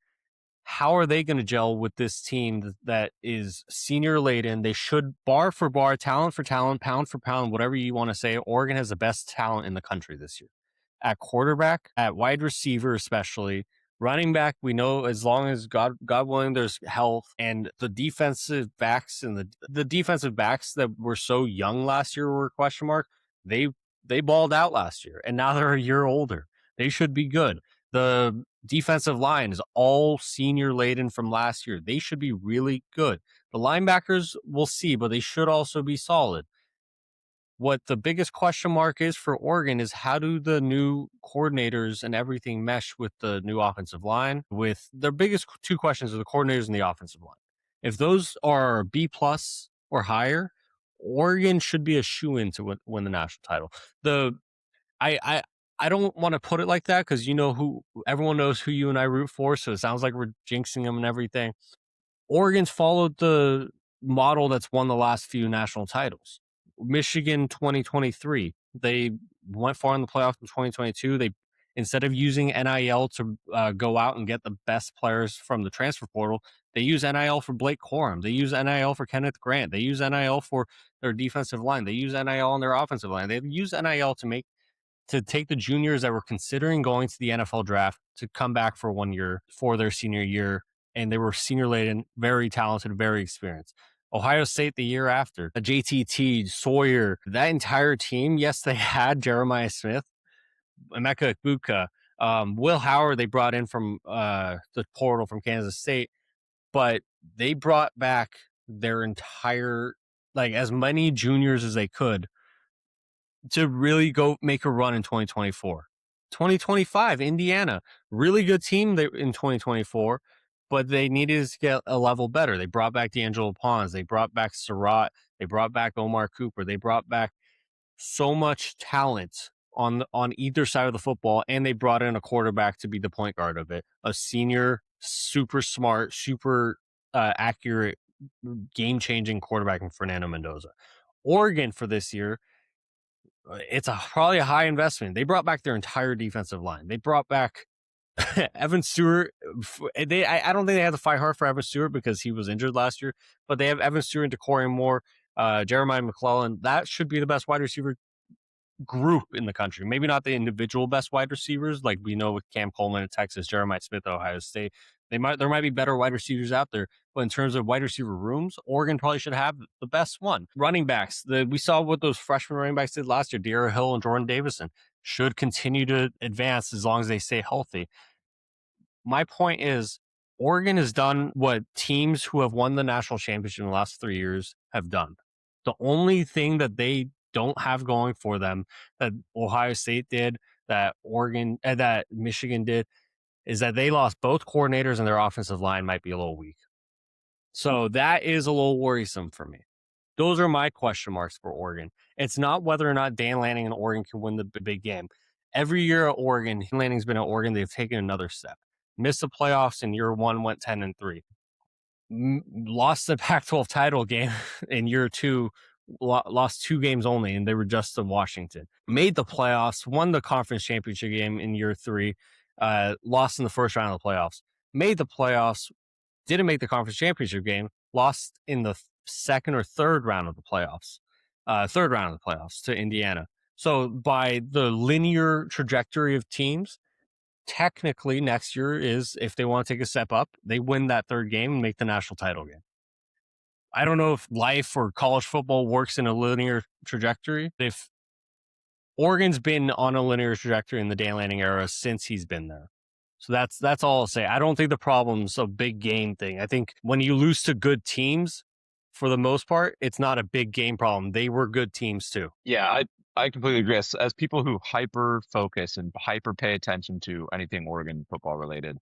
how are they going to gel with this team that is senior laden? They should, bar for bar, talent for talent, pound for pound, whatever you want to say. Oregon has the best talent in the country this year at quarterback, at wide receiver, especially running back. We know, as long as God willing, there's health, and the defensive backs and the defensive backs that were so young last year were a question mark. They balled out last year, and now they're a year older. They should be good. The defensive line is all senior laden from last year. They should be really good. The linebackers, we'll see, but they should also be solid. What the biggest question mark is for Oregon is, how do the new coordinators and everything mesh with the new offensive line? With their biggest 2 questions are the coordinators and the offensive line. If those are B plus or higher, Oregon should be a shoo-in to win the national title. I don't want to put it like that, because everyone knows who you and I root for, so it sounds like we're jinxing them and everything. Oregon's followed the model that's won the last few national titles. Michigan 2023, they went far in the playoffs in 2022. They, instead of using NIL to go out and get the best players from the transfer portal, they use NIL for Blake Corum. They use NIL for Kenneth Grant. They use NIL for their defensive line. They use NIL on their offensive line. They use NIL to take the juniors that were considering going to the NFL draft to come back for 1 year for their senior year. And they were senior laden, very talented, very experienced. Ohio State the year after, JTT, Sawyer, that entire team. Yes, they had Jeremiah Smith, Emeka Egbuka, Will Howard they brought in from the portal from Kansas State, but they brought back their entire, like, as many juniors as they could to really go make a run in 2024. 2025, Indiana, really good team in 2024, but they needed to get a level better. They brought back D'Angelo Pons. They brought back Surratt. They brought back Omar Cooper. They brought back so much talent on either side of the football, and they brought in a quarterback to be the point guard of it. A senior, super smart, super accurate, game-changing quarterback in Fernando Mendoza. Oregon for this year, it's probably a high investment. They brought back their entire defensive line. They brought back Evan Stewart. I don't think they had to fight hard for Evan Stewart because he was injured last year, but they have Evan Stewart, De'Corian Moore, Jeremiah McClellan. That should be the best wide receiver group in the country. Maybe not the individual best wide receivers like we know with Cam Coleman at Texas, Jeremiah Smith at Ohio State. There might be better wide receivers out there, but in terms of wide receiver rooms, Oregon probably should have the best one. Running backs, we saw what those freshman running backs did last year. De'Ara Hill and Jordan Davison should continue to advance as long as they stay healthy. My point is, Oregon has done what teams who have won the national championship in the last 3 years have done. The only thing that they don't have going for them that Ohio State did, that Oregon, that Michigan did, is that they lost both coordinators and their offensive line might be a little weak. So that is a little worrisome for me. Those are my question marks for Oregon. It's not whether or not Dan Lanning and Oregon can win the big game. Every year at Oregon, Lanning's been at Oregon, they've taken another step. Missed the playoffs in year one, went 10-3. Lost the Pac-12 title game in year two, lost 2 games only, and they were just in Washington. Made the playoffs, won the conference championship game in year 3, lost in the first round of the playoffs. Made the playoffs, didn't make the conference championship game, lost in the second or third round of the playoffs, to Indiana. So by the linear trajectory of teams, technically next year is, if they want to take a step up, they win that third game and make the national title game. I don't know if life or college football works in a linear trajectory. If Oregon's been on a linear trajectory in the Dan Lanning era since he's been there. So that's all I'll say. I don't think the problem's a big game thing. I think when you lose to good teams, for the most part, it's not a big game problem. They were good teams too. Yeah, I completely agree. As people who hyper focus and hyper pay attention to anything Oregon football related,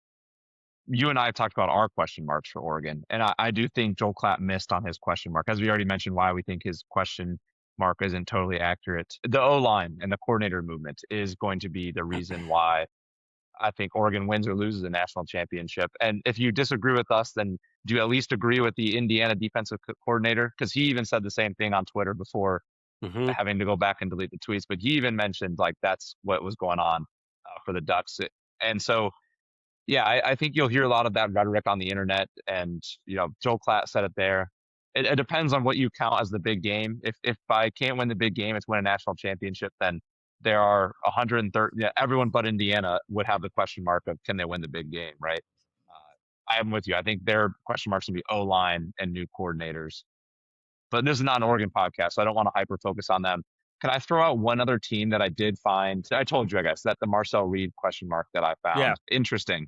you and I have talked about our question marks for Oregon. And I do think Joel Klatt missed on his question mark. As we already mentioned, why we think his question mark isn't totally accurate. The O-line and the coordinator movement is going to be the reason why I think Oregon wins or loses a national championship. And if you disagree with us, then do you at least agree with the Indiana defensive coordinator? Because he even said the same thing on Twitter before having to go back and delete the tweets. But he even mentioned like that's what was going on for the Ducks. And so, yeah, I think you'll hear a lot of that rhetoric on the internet. And, Joel Klatt said it there. It depends on what you count as the big game. If I can't win the big game, it's win a national championship, then there are 130. Everyone but Indiana would have the question mark of can they win the big game, right? I am with you. I think their question marks would be O-line and new coordinators. But this is not an Oregon podcast, so I don't want to hyper focus on them. Can I throw out one other team that I did find? I told you, I guess, that the Marcel Reed question mark that I found interesting.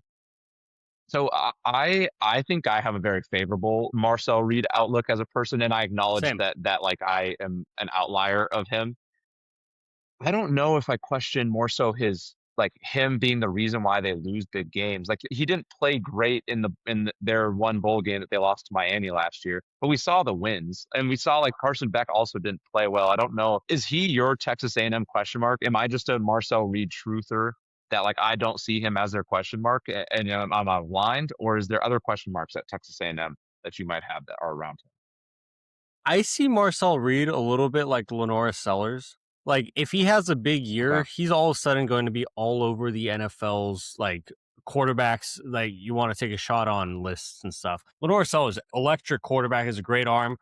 So I think I have a very favorable Marcel Reed outlook as a person, and I acknowledge that like I am an outlier of him. I don't know if I question more so him being the reason why they lose big games. Like he didn't play great in their one bowl game that they lost to Miami last year, but we saw the wins, and we saw like Carson Beck also didn't play well. I don't know. Is he your Texas A&M question mark? Am I just a Marcel Reed truther that like I don't see him as their question mark and I'm blind, or is there other question marks at Texas A&M that you might have that are around him? I see Marcel Reed a little bit like Lenora Sellers. Like if he has a big year, he's all of a sudden going to be all over the NFL's like quarterbacks like you want to take a shot on lists and stuff. Lenora Sellers, electric quarterback, has a great arm.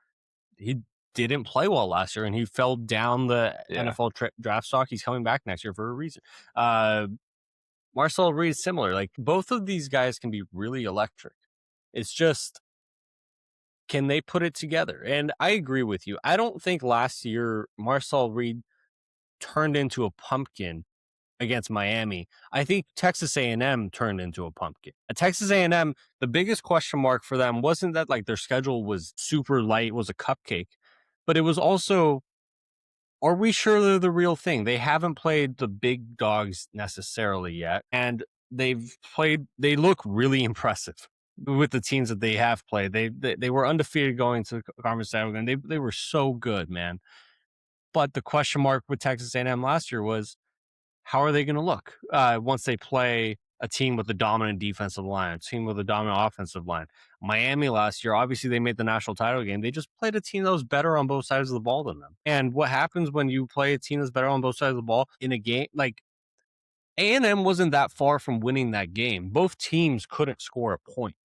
He didn't play well last year and he fell down the NFL draft stock. He's coming back next year for a reason. Marcel Reed is similar. Like both of these guys can be really electric. It's just, can they put it together? And I agree with you. I don't think last year Marcel Reed turned into a pumpkin against Miami. I think Texas A&M turned into a pumpkin. At Texas A&M, the biggest question mark for them wasn't that like their schedule was super light, was a cupcake, but it was also, are we sure they're the real thing? They haven't played the big dogs necessarily yet, and they look really impressive. with the teams that they have played. They were undefeated going to conference title, and they were so good, man. But the question mark with Texas A&M last year was how are they going to look once they play a team with a dominant defensive line, a team with a dominant offensive line? Miami last year, obviously they made the national title game. They just played a team that was better on both sides of the ball than them. And what happens when you play a team that's better on both sides of the ball in a game? Like A&M wasn't that far from winning that game. Both teams couldn't score a point.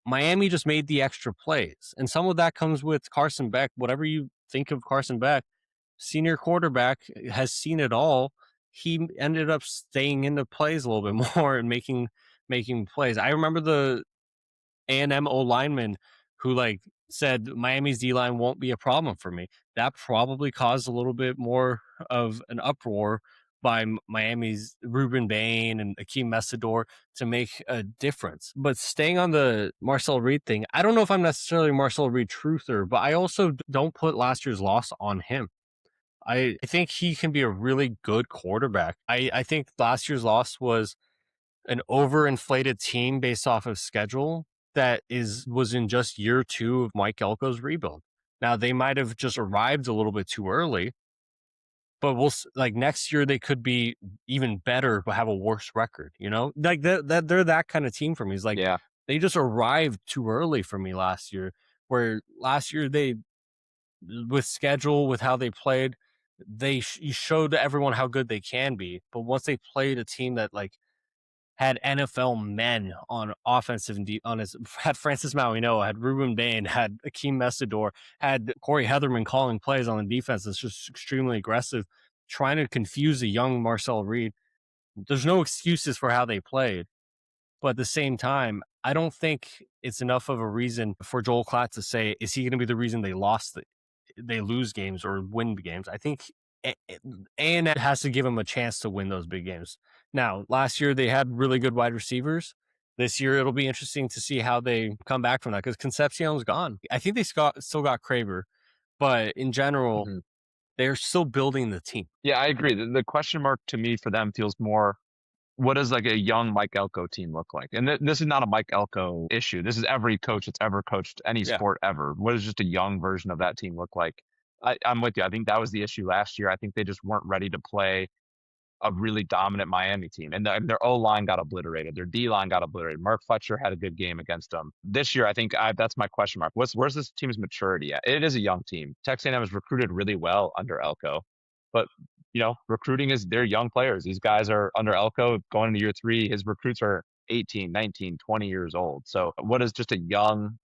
Miami just made the extra plays. And some of that comes with Carson Beck. Whatever you think of Carson Beck, senior quarterback, has seen it all. He ended up staying into plays a little bit more and making plays. I remember the A&M O lineman who said Miami's D line won't be a problem for me. That probably caused a little bit more of an uproar by Miami's Ruben Bain and Akeem Messidor to make a difference. But staying on the Marcel Reed thing, I don't know if I'm necessarily a Marcel Reed truther, but I also don't put last year's loss on him. I think he can be a really good quarterback. I think last year's loss was an overinflated team based off of schedule that was in just year 2 of Mike Elko's rebuild. Now they might have just arrived a little bit too early, but next year they could be even better but have a worse record. Like that they're that kind of team for me. It's like Yeah. they just arrived too early for me last year. Where last year they, with schedule, with how they played, they showed everyone how good they can be. But once they played a team that had NFL men on offensive and had Francis Mauigoa, had Ruben Bain, had Akeem Messidor, had Corey Heatherman calling plays on the defense that's just extremely aggressive, trying to confuse a young Marcel Reed. There's no excuses for how they played. But at the same time, I don't think it's enough of a reason for Joel Klatt to say, is he going to be the reason they lose games or win games? I think A&M has to give him a chance to win those big games. Now, last year they had really good wide receivers. This year it'll be interesting to see how they come back from that because Concepcion's gone. I think they still got Craver, but in general, they're still building the team. Yeah, I agree. The question mark to me for them feels more, what does a young Mike Elko team look like? And this is not a Mike Elko issue. This is every coach that's ever coached any sport ever. What does just a young version of that team look like? I'm with you. I think that was the issue last year. I think they just weren't ready to play a really dominant Miami team. And their O-line got obliterated. Their D-line got obliterated. Mark Fletcher had a good game against them. This year, I think that's my question mark. Where's this team's maturity at? It is a young team. Texas A&M has recruited really well under Elko. But, recruiting is their young players. These guys are under Elko going into year 3. His recruits are 18, 19, 20 years old. So what is just a young,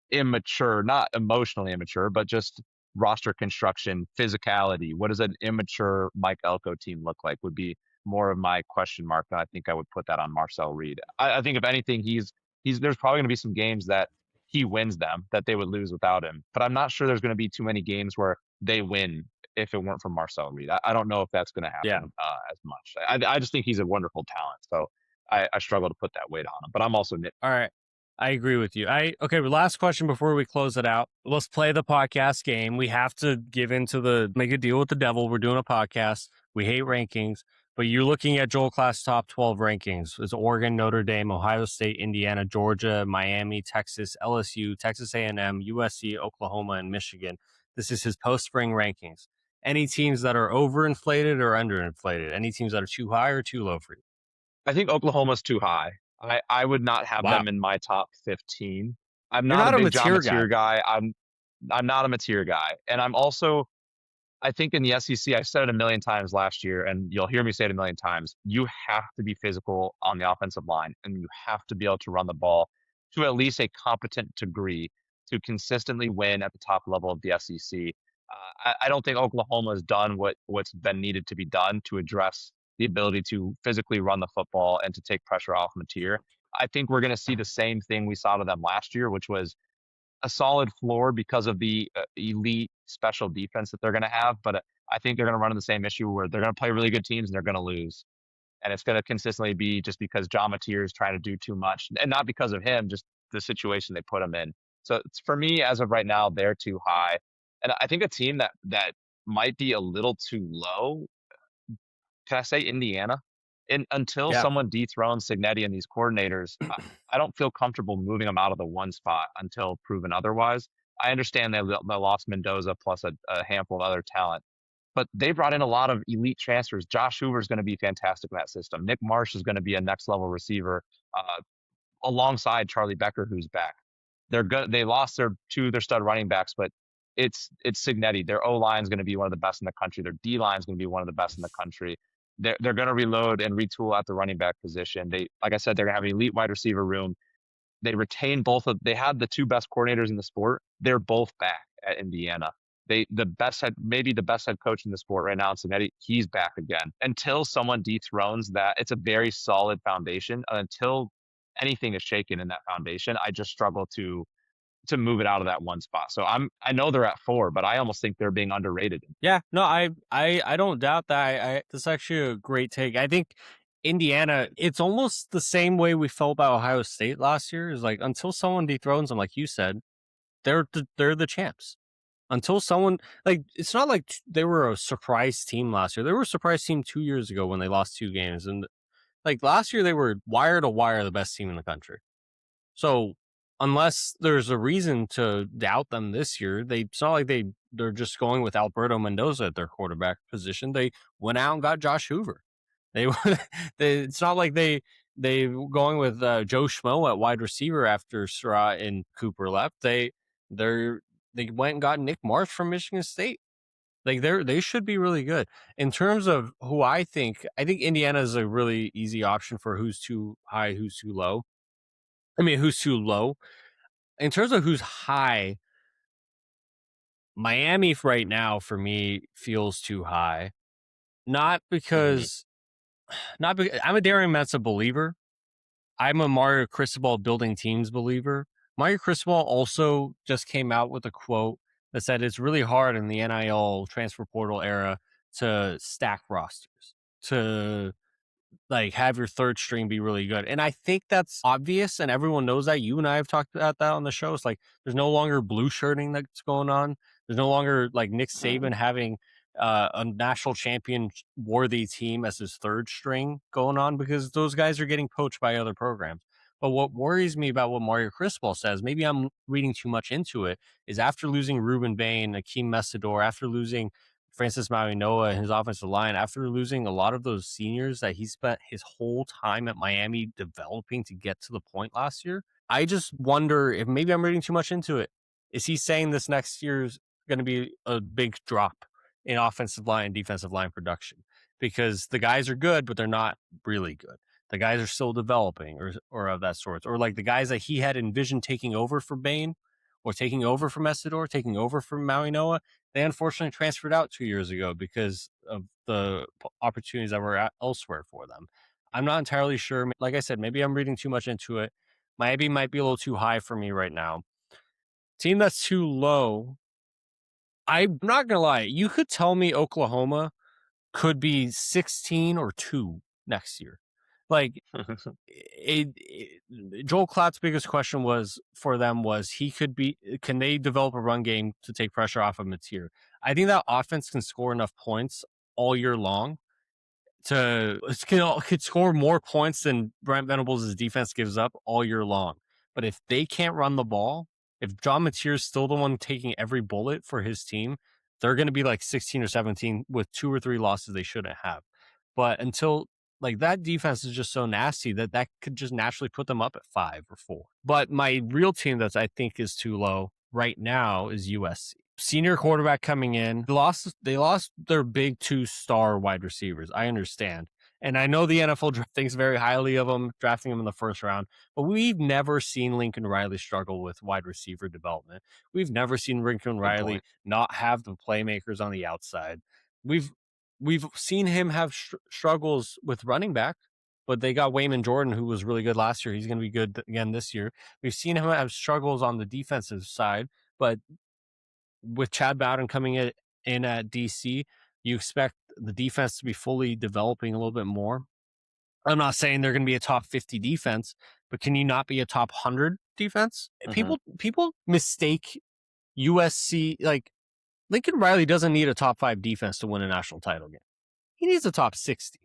immature, not emotionally immature, but just roster construction, physicality? What does an immature Mike Elko team look like would be more of my question mark. And I think I would put that on Marcel Reed. I think if anything, there's probably going to be some games that he wins them that they would lose without him. But I'm not sure there's going to be too many games where they win if it weren't for Marcel Reed. I don't know if that's going to happen as much. I just think he's a wonderful talent. So I struggle to put that weight on him. But I'm also all right. I agree with you. Okay, last question before we close it out. Let's play the podcast game. We have to make a deal with the devil. We're doing a podcast. We hate rankings, but you're looking at Joel Klatt's top 12 rankings. It's Oregon, Notre Dame, Ohio State, Indiana, Georgia, Miami, Texas, LSU, Texas A&M, USC, Oklahoma, and Michigan. This is his post-spring rankings. Any teams that are overinflated or underinflated? Any teams that are too high or too low for you? I think Oklahoma's too high. I would not have them in my top 15. I'm You're not not a a big John Mateer Mateer guy. I'm not a Mateer guy. And I'm also, I think in the SEC, I said it a million times last year, and you'll hear me say it a million times. You have to be physical on the offensive line, and you have to be able to run the ball to at least a competent degree to consistently win at the top level of the SEC. I don't think Oklahoma has done what's been needed to be done to address the ability to physically run the football and to take pressure off Mateer. I think we're going to see the same thing we saw to them last year, which was a solid floor because of the elite special defense that they're going to have. But I think they're going to run into the same issue where they're going to play really good teams and they're going to lose. And it's going to consistently be just because John Mateer is trying to do too much, and not because of him, just the situation they put him in. So it's, for me, as of right now, they're too high. And I think a team that might be a little too low, can I say Indiana? And until Yeah. someone dethrones Cignetti and these coordinators, I don't feel comfortable moving them out of the one spot until proven otherwise. I understand they lost Mendoza plus a handful of other talent, but they brought in a lot of elite transfers. Josh Hoover is going to be fantastic in that system. Nick Marsh is going to be a next level receiver alongside Charlie Becker, who's back. They're good. They lost their stud running backs, but it's Cignetti. Their O line is going to be one of the best in the country. Their D line is going to be one of the best in the country. They're going to reload and retool at the running back position. Like I said, they're going to have an elite wide receiver room. They retain both of. They had the two best coordinators in the sport. They're both back at Indiana. Maybe the best head coach in the sport right now, Cincinnati. He's back again. Until someone dethrones that, it's a very solid foundation. Until anything is shaken in that foundation, I just struggle to move it out of that one spot. So I know they're at 4, but I almost think they're being underrated. Yeah, no, I don't doubt that. That's actually a great take. I think Indiana, it's almost the same way we felt about Ohio State last year. Is like until someone dethrones them, like you said, they're the champs. Until someone like it's not like they were a surprise team last year. They were a surprise team 2 years ago when they lost 2 games, and like last year they were wire to wire the best team in the country. So unless there's a reason to doubt them this year, it's not like they're just going with Alberto Mendoza at their quarterback position. They went out and got Josh Hoover. They, it's not like they going with Joe Schmo at wide receiver after Surratt and Cooper left. They went and got Nick Marsh from Michigan State. Like they should be really good. In terms of who I think Indiana is a really easy option for who's too high, who's too low. I mean, who's too low. In terms of who's high, Miami right now for me feels too high. Not Mm-hmm. because, not because I'm a Darian Mensa believer. I'm a Mario Cristobal building teams believer. Mario Cristobal also just came out with a quote that said it's really hard in the NIL transfer portal era to stack rosters, to like have your third string be really good. And I think that's obvious and everyone knows that. You and I have talked about that on the show. It's like there's no longer blue shirting that's going on. There's no longer like Nick Saban having a national champion worthy team as his third string going on because those guys are getting poached by other programs. But what worries me about what Mario Cristobal says, maybe I'm reading too much into it, is after losing Ruben Bain, Akeem Messidor, after losing Francis Mauigoa and his offensive line, after losing a lot of those seniors that he spent his whole time at Miami developing to get to the point last year, I just wonder if maybe I'm reading too much into it. Is he saying this next year's going to be a big drop in offensive line and defensive line production? Because the guys are good, but they're not really good. The guys are still developing or of that sort. Or like the guys that he had envisioned taking over for Bain or taking over for Messidor, taking over from Mauigoa, they unfortunately transferred out 2 years ago because of the opportunities that were elsewhere for them. I'm not entirely sure. Like I said, maybe I'm reading too much into it. Miami might be a little too high for me right now. Team that's too low. I'm not gonna lie. You could tell me Oklahoma could be 16 or 2 next year. Like Joel Klatt's biggest question was for them was can they develop a run game to take pressure off of Mateer? I think that offense can score enough points all year long could score more points than Brent Venables' defense gives up all year long. But if they can't run the ball, if John Mateer is still the one taking every bullet for his team, they're going to be like 16 or 17 with 2 or 3 losses they shouldn't have. But until like that defense is just so nasty that could just naturally put them up at 5 or 4. But my real team that I think is too low right now is USC. Senior quarterback coming in. They lost their big 2-star wide receivers. I understand. And I know the NFL thinks very highly of them, drafting them in the first round, but we've never seen Lincoln Riley struggle with wide receiver development. We've never seen Lincoln Good Riley point. not have the playmakers on the outside. We've seen him have struggles with running back, but they got Wayman Jordan, who was really good last year. He's going to be good again this year. We've seen him have struggles on the defensive side, but with Chad Bowden coming in at DC, you expect the defense to be fully developing a little bit more. I'm not saying they're going to be a top 50 defense, but can you not be a top 100 defense? Mm-hmm. People mistake USC like Lincoln Riley doesn't need a top 5 defense to win a national title game. He needs a top 60.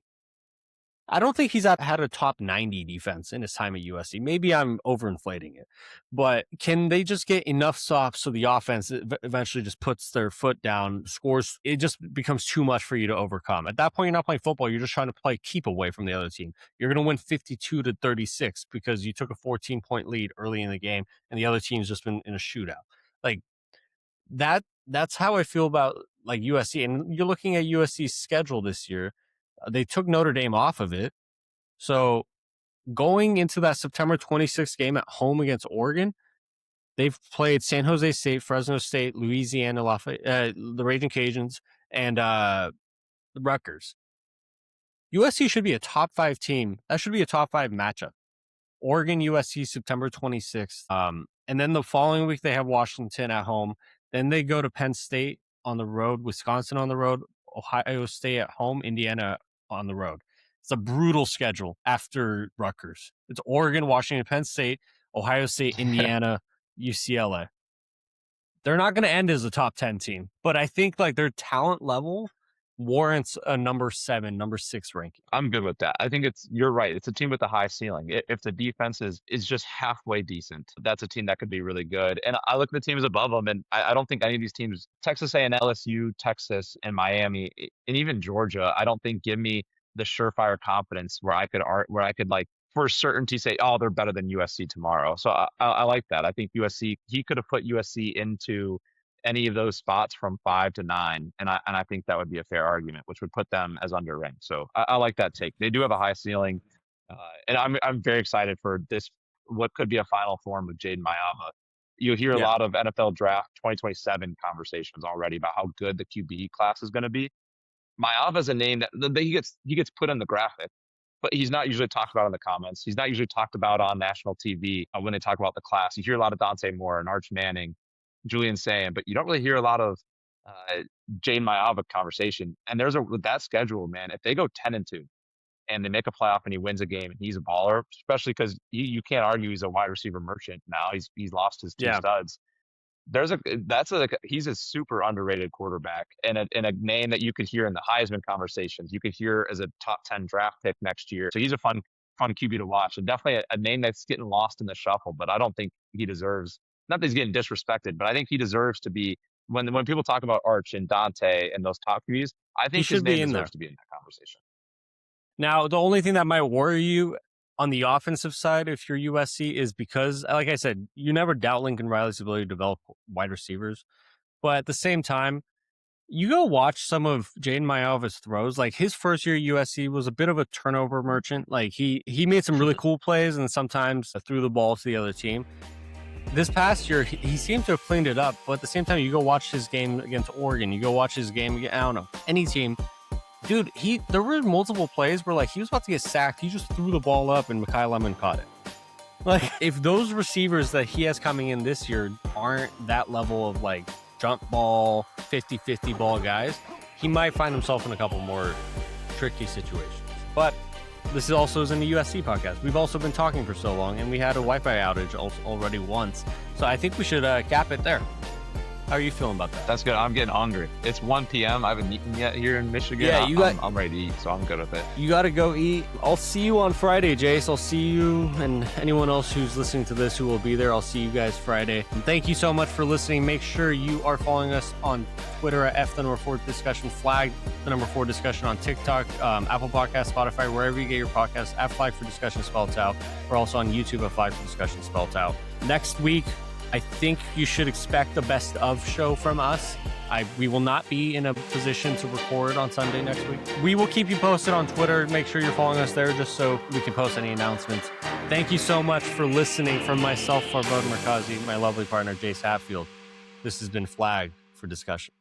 I don't think he's had a top 90 defense in his time at USC. Maybe I'm overinflating it, but can they just get enough stops so the offense eventually just puts their foot down, scores? It just becomes too much for you to overcome. At that point, you're not playing football. You're just trying to play keep away from the other team. You're going to win 52-36 because you took a 14-point lead early in the game and the other team's just been in a shootout. Like that's how I feel about like USC. And you're looking at USC's schedule this year. They took Notre Dame off of it. So going into that September 26th game at home against Oregon, they've played San Jose State, Fresno State, Louisiana, Lafayette, the Raging Cajuns, and the Rutgers. USC should be a top 5 team. That should be a top 5 matchup. Oregon, USC, September 26th. And then the following week, they have Washington at home. Then they go to Penn State on the road, Wisconsin on the road, Ohio State at home, Indiana on the road. It's a brutal schedule after Rutgers. It's Oregon, Washington, Penn State, Ohio State, Indiana, UCLA. They're not going to end as a top 10 team, but I think like their talent level warrants a number 7, number 6 ranking. I'm good with that. I think you're right. It's a team with a high ceiling. If the defense is just halfway decent, that's a team that could be really good. And I look at the teams above them, and I don't think any of these teams, Texas A&M, LSU, Texas, and Miami, and even Georgia, I don't think give me the surefire confidence where I could like for certainty say, oh, they're better than USC tomorrow. So I like that. I think USC, he could have put USC into any of those spots from 5 to 9, and I think that would be a fair argument, which would put them as underranked. So I like that take. They do have a high ceiling, and I'm very excited for this. What could be a final form of Jaden Mayava. You'll hear a lot of NFL Draft 2027 conversations already about how good the QB class is going to be. Mayava is a name that he gets put in the graphic, but he's not usually talked about in the comments. He's not usually talked about on national TV when they talk about the class. You hear a lot of Dante Moore and Arch Manning, Julian Saying, but you don't really hear a lot of Jaden Mayava conversation. And with that schedule, man, if they go 10-2 and they make a playoff and he wins a game and he's a baller, especially because you can't argue he's a wide receiver merchant now. He's lost his 2 studs. He's a super underrated quarterback and a name that you could hear in the Heisman conversations. You could hear as a top 10 draft pick next year. So he's a fun QB to watch, and definitely a name that's getting lost in the shuffle. But I don't think he deserves. Not that he's getting disrespected, but I think he deserves to be when people talk about Arch and Dante and those top QBs. I think his name deserves to be in that conversation. Now, the only thing that might worry you on the offensive side, if you're USC, is because, like I said, you never doubt Lincoln Riley's ability to develop wide receivers. But at the same time, you go watch some of Jaden Mayava's throws. Like his first year at USC was a bit of a turnover merchant. Like he made some really cool plays and sometimes threw the ball to the other team. This past year, he seemed to have cleaned it up. But at the same time, you go watch his game against Oregon. You go watch his game against, I don't know, any team. Dude, there were multiple plays where like he was about to get sacked. He just threw the ball up and Mekhi Lemon caught it. Like if those receivers that he has coming in this year aren't that level of like jump ball, 50-50 ball guys, he might find himself in a couple more tricky situations. But this is also in the USC podcast. We've also been talking for so long, and we had a Wi-Fi outage already once. So I think we should cap it there. How are you feeling about that? That's good. I'm getting hungry. It's 1 p.m. I haven't eaten yet here in Michigan. Yeah, I'm ready to eat, so I'm good with it. You got to go eat. I'll see you on Friday, Jace. I'll see you and anyone else who's listening to this who will be there. I'll see you guys Friday. And thank you so much for listening. Make sure you are following us on Twitter at F4Discussion, flag 4 Discussion on TikTok, Apple Podcasts, Spotify, wherever you get your podcasts, at Flag for Discussion spelled out. We're also on YouTube at Flag for Discussion spelled out. Next week, I think you should expect the best of show from us. We will not be in a position to record on Sunday next week. We will keep you posted on Twitter. Make sure you're following us there just so we can post any announcements. Thank you so much for listening. From myself, Farbod Merkazi, my lovely partner, Jace Hatfield. This has been Flag for Discussion.